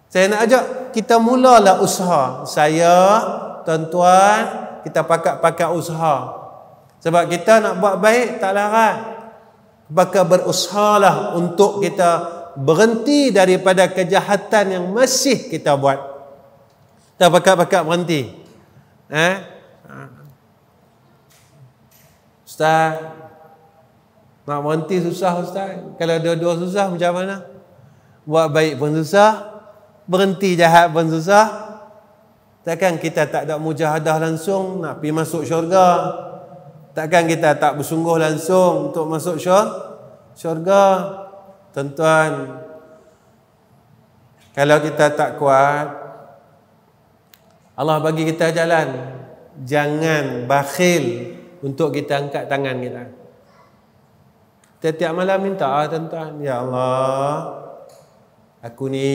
Saya nak ajak kita mulalah usaha. Saya, tuan-tuan, kita pakat-pakat usaha. Sebab kita nak buat baik tak larat. Maka berusahalah untuk kita berhenti daripada kejahatan yang masih kita buat. Kita pakat-pakat berhenti. Ustaz, nak berhenti susah, Ustaz. Kalau dua-dua susah macam mana? Buat baik pun susah, berhenti jahat pun susah. Takkan kita tak ada mujahadah langsung nak pergi masuk syurga? Takkan kita tak bersungguh langsung untuk masuk syurga? Tuan-tuan, kalau kita tak kuat, Allah bagi kita jalan. Jangan bakhil untuk kita angkat tangan kita. Tiap-tiap malam minta, tuan-tuan, ya Allah, aku ni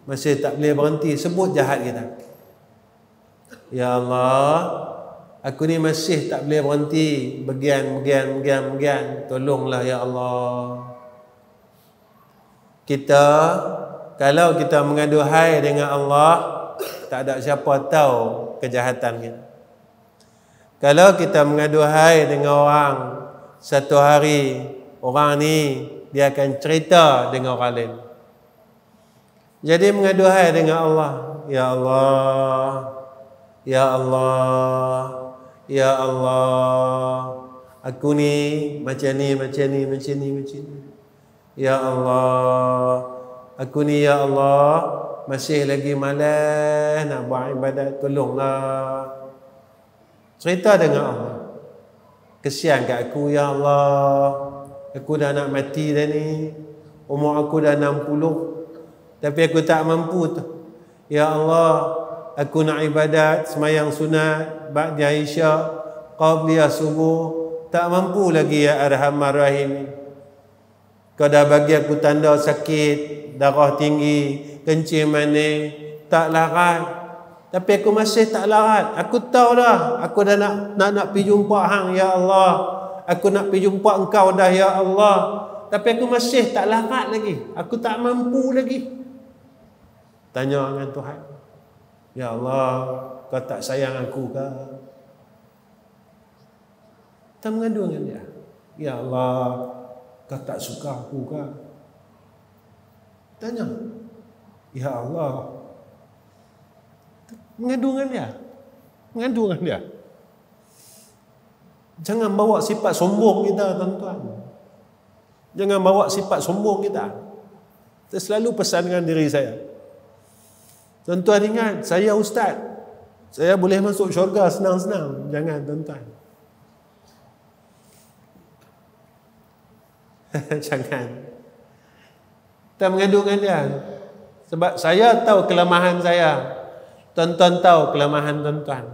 masih tak boleh berhenti sebut jahat kita. Ya Allah, aku ni masih tak boleh berhenti begian. Tolonglah ya Allah. Kita, kalau kita mengaduhai dengan Allah, tak ada siapa tahu kejahatan kita. Kalau kita mengaduhai dengan orang, satu hari orang ni dia akan cerita dengan orang lain. Jadi mengaduhai dengan Allah, ya Allah, ya Allah, ya Allah, aku ni macam ni. Ya Allah, aku ni ya Allah masih lagi malas nak buat ibadat, tolonglah. Cerita dengan Allah. Kesian kat aku ya Allah, aku dah nak mati dah ni, umur aku dah 60, tapi aku tak mampu tu. Ya Allah, aku nak ibadat semayang sunat ba'da isya, qabliyah subuh, tak mampu lagi ya Arhamar Rahim. Kau dah bagi aku tanda sakit, darah tinggi, kencing manis, tak larat. Tapi aku masih tak larat. Aku tahu dah, aku dah nak pergi jumpa hang ya Allah. Aku nak pergi jumpa engkau dah ya Allah. Tapi aku masih tak larat lagi. Aku tak mampu lagi. Tanya dengan Tuhan, ya Allah, kau tak sayang aku ke? Kita mengadu dengan dia, ya Allah, kau tak suka aku ke? Tanya, ya Allah. Mengadu dengan dia. Jangan bawa sifat sombong kita, tuan-tuan. Jangan bawa sifat sombong kita. Saya selalu pesan dengan diri saya. Tuan-tuan ingat, saya ustaz. Saya boleh masuk syurga senang-senang. Jangan tuan-tuan. Jangan. Kita mengadu dengan dia. Sebab saya tahu kelemahan saya. Tuan-tuan tahu kelemahan tuan-tuan.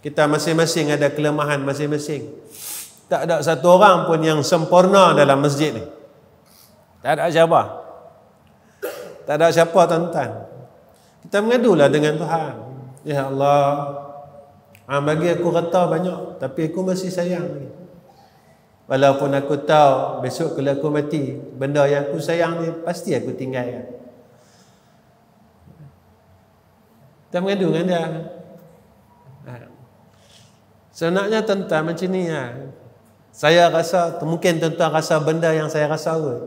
Kita masing-masing ada kelemahan masing-masing. Tak ada satu orang pun yang sempurna dalam masjid ni. Tak ada siapa. Tak ada siapa tuan-tuan. Kita mengadulah dengan Tuhan. Ya Allah, bagi aku rata banyak, tapi aku masih sayang lagi. Walaupun aku tahu besok kalau aku mati, benda yang aku sayang ni pasti aku tinggalkan. Kita mengadu dengan dia. Sebenarnya tuan-tuan macam ni lah. Saya rasa, mungkin tuan-tuan rasa benda yang saya rasa kot.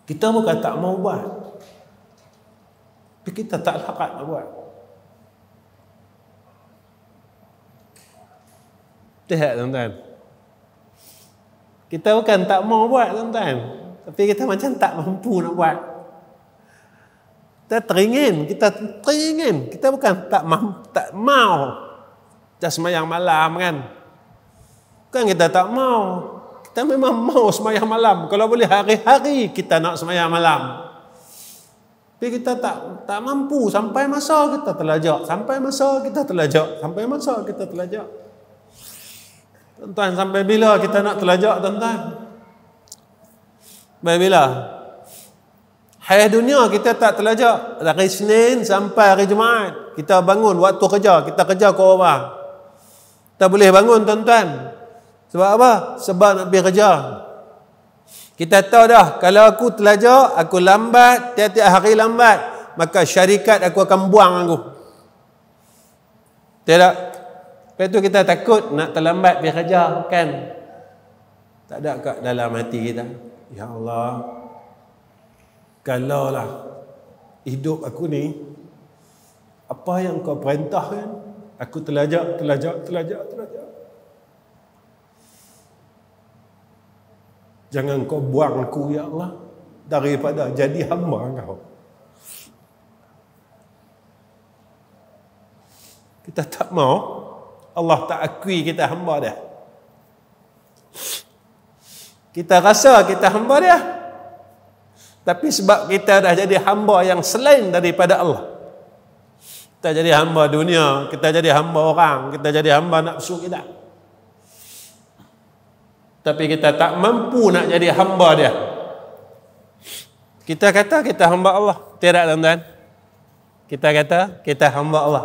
Kita bukan tak mau buat, tapi kita tak larat nak buat. Lihat tuan-tuan, kita bukan tak mau buat tuan-tuan, tapi kita macam tak mampu nak buat. Kita teringin, kita bukan tak mau. Kita sembahyang malam kan. Bukan kita tak mau. Kita memang mau sembahyang malam. Kalau boleh hari-hari kita nak sembahyang malam. Tapi kita tak mampu. Sampai masa kita terlajak. Sampai masa kita terlajak. Tuan-tuan, sampai bila kita nak terlajak tuan-tuan? Sampai bila? Hari dunia kita tak terlajak. Dari Senin sampai hari Jumaat. Kita bangun waktu kerja. Kita kerja pukul berapa? Kita boleh bangun tuan-tuan. Sebab apa? Sebab nak pergi kerja. Kita tahu dah, kalau aku terlajak, aku lambat, tiap-tiap hari lambat, maka syarikat aku akan buang aku. Tidak. Lepas tu kita takut nak terlambat pergi kerja, kan? Tak ada kat dalam hati kita. Ya Allah, kalaulah hidup aku ni, apa yang kau perintahkan, aku terlajak. Jangan kau buang aku, ya Allah, daripada jadi hamba kau. Kita tak mau, Allah tak akui kita hamba dia. Kita rasa kita hamba dia, tapi sebab kita dah jadi hamba yang selain daripada Allah. Kita jadi hamba dunia, kita jadi hamba orang, kita jadi hamba nafsu kita. Tapi kita tak mampu nak jadi hamba dia. Kita kata kita hamba Allah. Tidak tuan-tuan. Kita kata kita hamba Allah.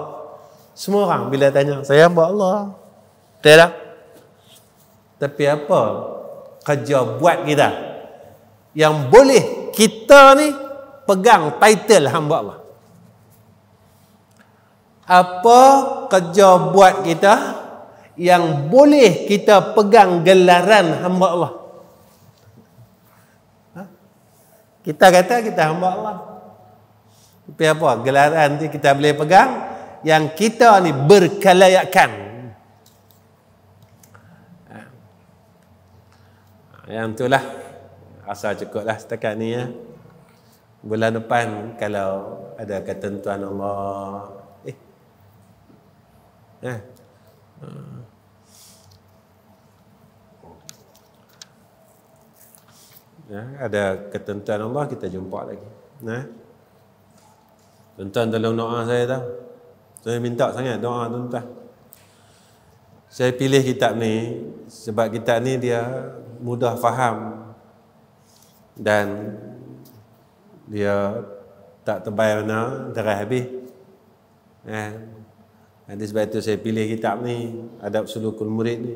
Semua orang bila tanya, saya hamba Allah. Tidak. Tapi apa kerja buat kita yang boleh kita ni pegang title hamba Allah? Apa kerja buat kita yang boleh kita pegang gelaran hamba Allah? Kita kata kita hamba Allah, tapi apa gelaran tu kita boleh pegang yang kita ni berkelayakan? Yang itulah, rasa cukuplah setakat ni ya. Bulan depan kalau ada ketentuan Allah, ada ketentuan Allah, kita jumpa lagi. Tuan-tuan tolong doa saya tahu. Saya minta sangat doa tuan-tuan. Saya pilih kitab ni sebab kitab ni dia mudah faham dan dia tak tebal mana, terang habis. Jadi sebab itu saya pilih kitab ni, Adab Sulukul Murid ni.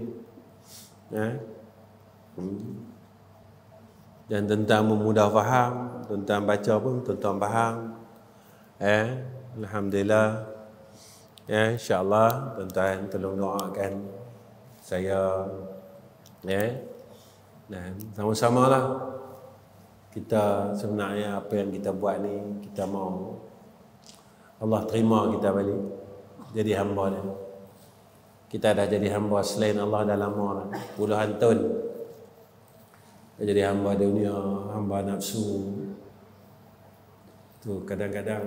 Dan tentang memudah faham, tentang baca pun tuan-tuan faham. Alhamdulillah. InsyaAllah tuan-tuan tolong doakan saya. Dan sama-sama lah. Kita sebenarnya apa yang kita buat ni, kita mau Allah terima kita balik jadi hamba dia. Kita dah jadi hamba selain Allah dah lama dah. Puluhan tahun. Dah jadi hamba dunia, hamba nafsu. Tu kadang-kadang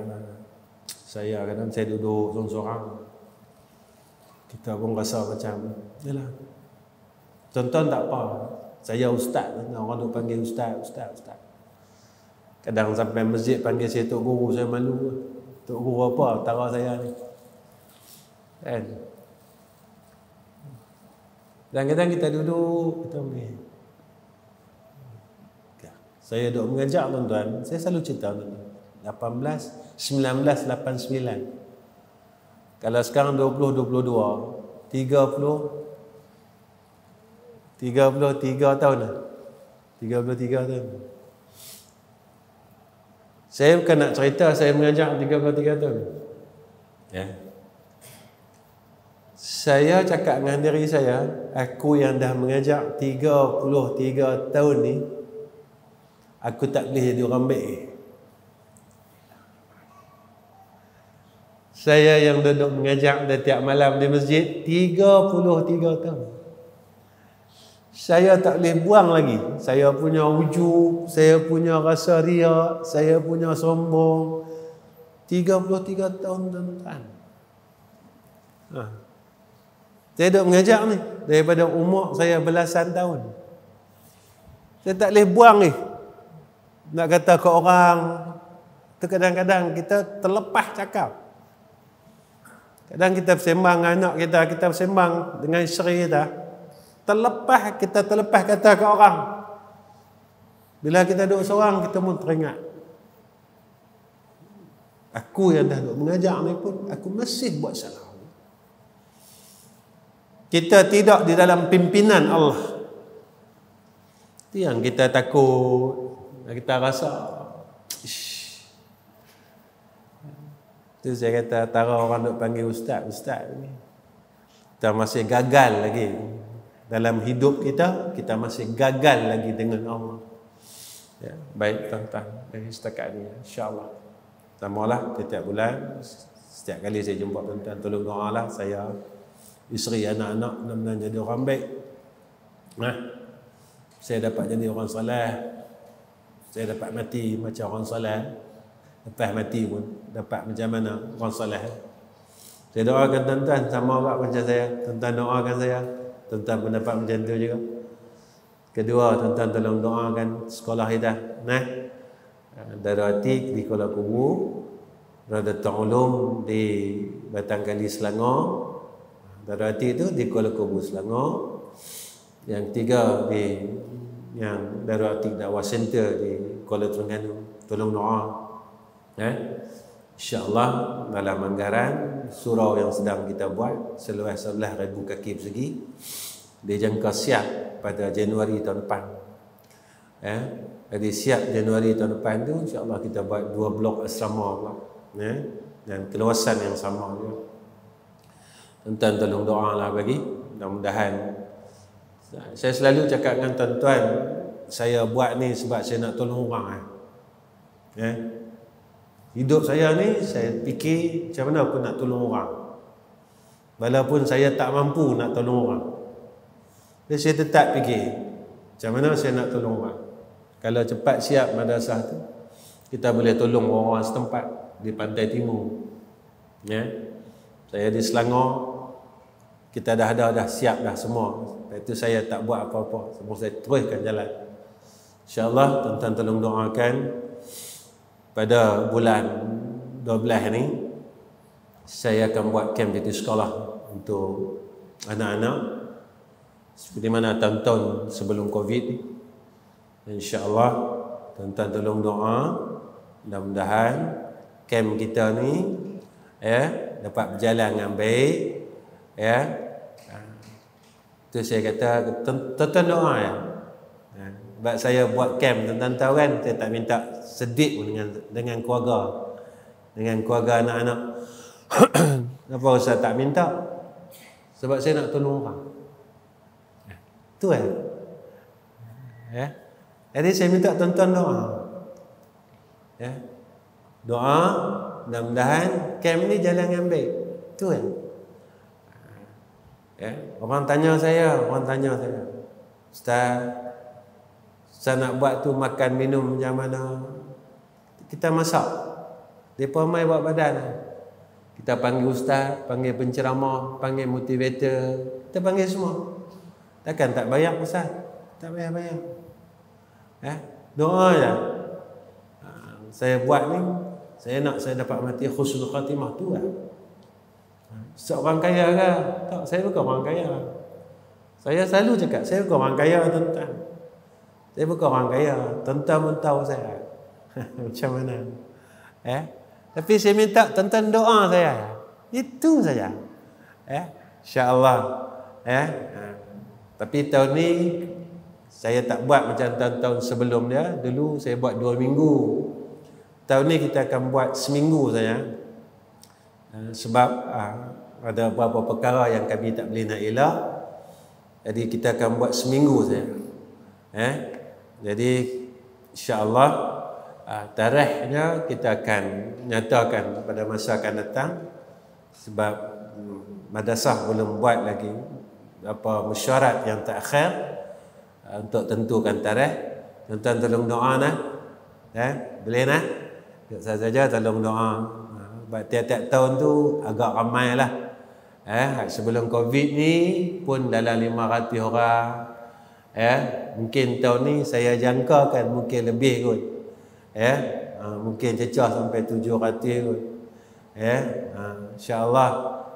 saya duduk seorang-seorang. Kita pun rasa macam, yalah. Tonton tak apa. Saya ustaz, orang duk panggil ustaz. Kadang sampai masjid panggil saya tok guru, saya malu. Tok guru apa tara saya ni. Kan? Kadang-kadang kita duduk, kita boleh. Saya duk mengajar tuan-tuan, saya selalu cerita tuan-tuan. 1989. Kalau sekarang 2022, 33 tahun dah. 33 tahun. Saya bukan nak cerita saya mengajar 33 tahun. Ya. Saya cakap dengan diri saya, aku yang dah mengajar 33 tahun ni, aku tak boleh jadi orang baik. Saya yang duduk mengajar tiap malam di masjid 33 tahun. Saya tak boleh buang lagi. Saya punya wujud, saya punya rasa riak, saya punya sombong. 33 tahun tuan-tuan. Saya duduk mengajar ni daripada umur saya belasan tahun. Saya tak boleh buang ni. Nak kata ke orang, tu kadang-kadang kita terlepas cakap. Kadang kita bersembang dengan anak kita bersembang dengan isteri kita, kita terlepas kata ke orang. Bila kita duduk seorang, kita pun teringat, aku yang dah duduk mengajar ni pun, aku masih buat salah. Kita tidak di dalam pimpinan Allah. Itu yang kita takut. Kita rasa, itu saya kata, tara orang duk panggil ustaz ni, kita masih gagal lagi dalam hidup kita masih gagal lagi dengan Allah. Ya, baik tuan-tuan, dari setakat ni insya-Allah. Samalah setiap bulan, setiap kali saya jumpa tuan-tuan, tolong doalah saya, isteri, anak-anak mudah-mudahan jadi orang baik. Saya dapat jadi orang soleh, saya dapat mati macam orang soleh. Lepas mati pun dapat macam mana orang soleh. Saya doakan tuan-tuan sama juga macam saya. Tuan-tuan doakan saya, tuan-tuan pun dapat macam tu juga. Kedua, tuan-tuan tolong doakan sekolah kita. Darul Atiq di Kuala Kubu, Radatul Ulum di Batangkali Selangor. Darul Atiq itu di Kuala Kubu Selangor. Yang tiga di yang Darul Atiq Dakwah Center di Kuala Terengganu. Tolong doa. InsyaAllah dalam anggaran surau yang sedang kita buat seluas 11,000 kaki persegi, dijangka siap pada Januari tahun depan. Jadi siap Januari tahun depan tu insyaAllah kita buat 2 blok asrama pula, dan keluasan yang sama juga. Tuan-tuan tolong doa lah bagi, mudah-mudahan. Saya selalu cakap dengan tuan-tuan, saya buat ni sebab saya nak tolong orang. Hidup saya ni, saya fikir macam mana aku nak tolong orang. Walaupun saya tak mampu nak tolong orang, jadi saya tetap fikir macam mana saya nak tolong orang. Kalau cepat siap madrasah tu, kita boleh tolong orang-orang setempat di Pantai Timur. Saya di Selangor, kita dah siap dah semua. Lepas tu saya tak buat apa-apa, semua saya teruskan jalan. InsyaAllah tuan-tuan tolong doakan pada bulan 12 ni saya akan buat camp di sekolah untuk anak-anak seperti mana tahun-tahun sebelum Covid ni. InsyaAllah tuan-tuan tolong doa, mudah-mudahan camp kita ni dapat berjalan dengan baik. Itu saya kata tuan-tuan doa sebab saya buat camp, tuan-tuan tahu kan, saya tak minta sedik pun dengan keluarga anak-anak. Kenapa saya tak minta? Sebab saya nak tolong orang. Tu jadi saya minta tuan-tuan doa. Doa, mudah-mudahan camp ni jalan dengan baik. Tu Orang tanya saya, Ustaz nak buat tu makan minum macam mana? Kita masak. Depa mai buat badan. Kita panggil ustaz, panggil penceramah, panggil motivator, kita panggil semua. Takkan tak bayar ustaz? Tak bayar. Doa je. Saya buat ni, saya nak saya dapat mati husnul khatimah tu lah. Seorang kaya ke? Tak, saya bukan orang kaya. Saya selalu cakap, saya bukan orang kaya, tuan-tuan. Saya bukan orang kaya, tuan-tuan pun tahu saya. Macam mana? Tapi saya minta tuan-tuan doa saya. Itu saja. InsyaAllah. Tapi tahun ni saya tak buat macam tahun-tahun sebelum dia. Dulu saya buat 2 minggu. Tahun ni kita akan buat seminggu saja. Sebab ada beberapa perkara yang kami tak boleh nak elak. Jadi kita akan buat seminggu saja. Jadi insya-Allah tarikhnya kita akan nyatakan pada masa akan datang. Sebab madrasah belum buat lagi apa mesyuarat yang terakhir untuk tentukan tarikh. Tuan-tuan tolong doa nah. Boleh nah? Saja tolong doa. Tiap-tiap tahun tu agak ramai lah. Sebelum Covid ni pun dalam 500 orang. Mungkin tahun ni saya jangkakan mungkin lebih kot. Mungkin cecah sampai 700 kot. InsyaAllah.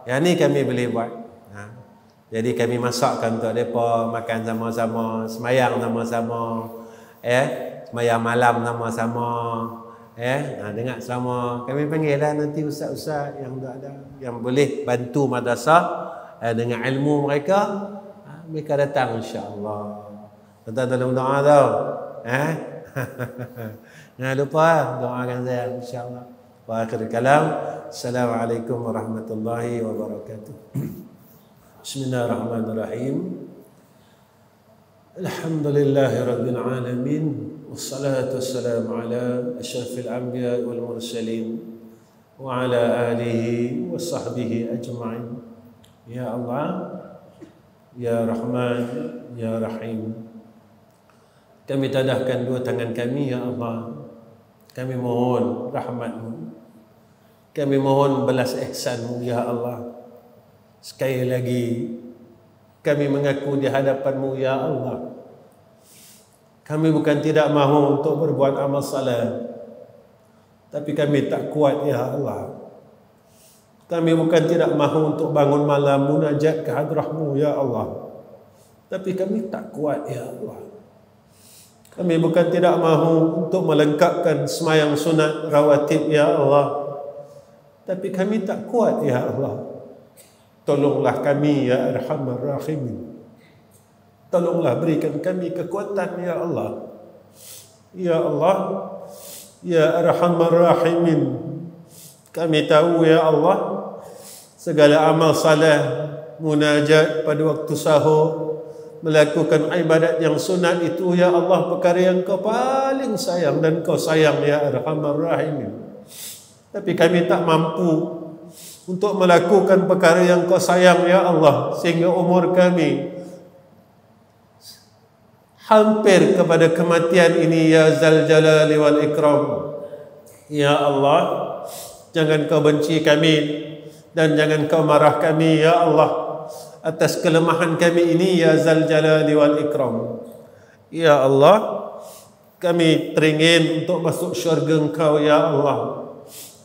Yang ni kami boleh buat. Jadi kami masakkan untuk mereka makan sama-sama, semayang sama-sama, semayang malam sama-sama. Dengar selama kami panggil lah nanti ustaz-ustaz yang ada yang boleh bantu madrasah dengan ilmu mereka, mereka datang insya-Allah. Tuan-tuan tolong doa tau. Jangan lupa doakan saya insya-Allah. Wa akhir kalam. Assalamualaikum warahmatullahi wabarakatuh. Bismillahirrahmanirrahim. Alhamdulillahirabbil alamin. Wassalatu wassalamu ala asyrafil anbiya wal mursalin wa ala alihi wa sahbihi ajma'in. Ya Allah, Ya Rahman, Ya Rahim. Kami tadahkan dua tangan kami, Ya Allah. Kami mohon rahmat-Mu. Kami mohon belas ihsan-Mu, Ya Allah. Sekali lagi kami mengaku di hadapan-Mu, Ya Allah. Kami bukan tidak mahu untuk berbuat amal saleh, tapi kami tak kuat, Ya Allah. Kami bukan tidak mahu untuk bangun malam munajat ke hadrah-Mu, Ya Allah, tapi kami tak kuat, Ya Allah. Kami bukan tidak mahu untuk melengkapkan semayang sunat rawatib, Ya Allah, tapi kami tak kuat, Ya Allah. Tolonglah kami, Ya Arhamar Rahimin. Tolonglah berikan kami kekuatan, Ya Allah. Ya Allah, Ya Arhamar Rahimin. Kami tahu, Ya Allah, segala amal saleh, munajat pada waktu sahur, melakukan ibadat yang sunat itu, Ya Allah, perkara yang Kau paling sayang dan Kau sayang, Ya Arhamar Rahimin. Tapi kami tak mampu untuk melakukan perkara yang Kau sayang, Ya Allah, sehingga umur kami hampir kepada kematian ini, Ya Zal Jalali wal Ikram. Ya Allah, jangan Kau benci kami dan jangan Kau marah kami, Ya Allah, atas kelemahan kami ini, Ya Zal Jalali wal Ikram. Ya Allah, kami teringin untuk masuk syurga Engkau, Ya Allah,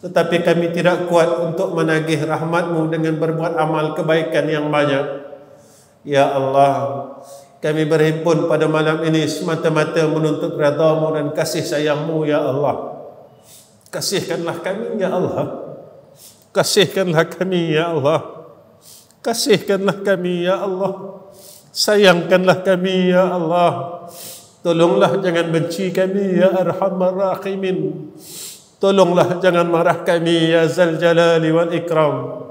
tetapi kami tidak kuat untuk menagih rahmat-Mu dengan berbuat amal kebaikan yang banyak. Ya Allah, kami berhimpun pada malam ini semata-mata menuntut redha-Mu dan kasih sayang-Mu, Ya Allah. Kasihkanlah kami, Ya Allah. Kasihkanlah kami, Ya Allah. Kasihkanlah kami, Ya Allah. Sayangkanlah kami, Ya Allah. Tolonglah jangan benci kami, Ya Arhamar Rahimin. Tolonglah jangan marah kami, Ya Zal Jalali wal Ikram.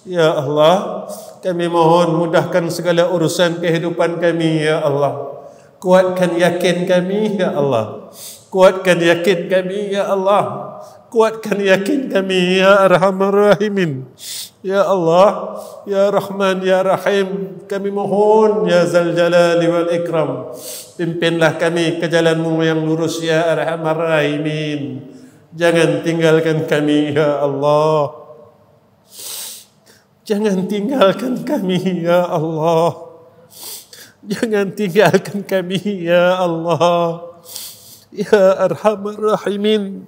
Ya Allah, kami mohon mudahkan segala urusan kehidupan kami, Ya Allah. Kuatkan yakin kami, Ya Allah. Kuatkan yakin kami, Ya Allah. kuatkan yakin kami ya Arhamar Rahimin. Ya Allah, ya Rahman, ya Rahim, kami mohon ya Zal Jalali wal Ikram, pimpinlah kami ke jalan-Mu yang lurus ya Arhamar Rahimin. Jangan tinggalkan kami ya Allah. Jangan tinggalkan kami ya Allah. Jangan tinggalkan kami ya Allah. Ya Arhamar Rahimin.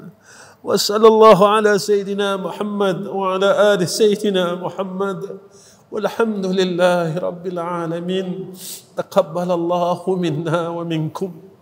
Wa sallallahu ala Sayyidina Muhammad wa ala ali Sayyidina Muhammad. Walhamdulillahi Rabbil Alamin. Taqabbalallahu minna wa minkum.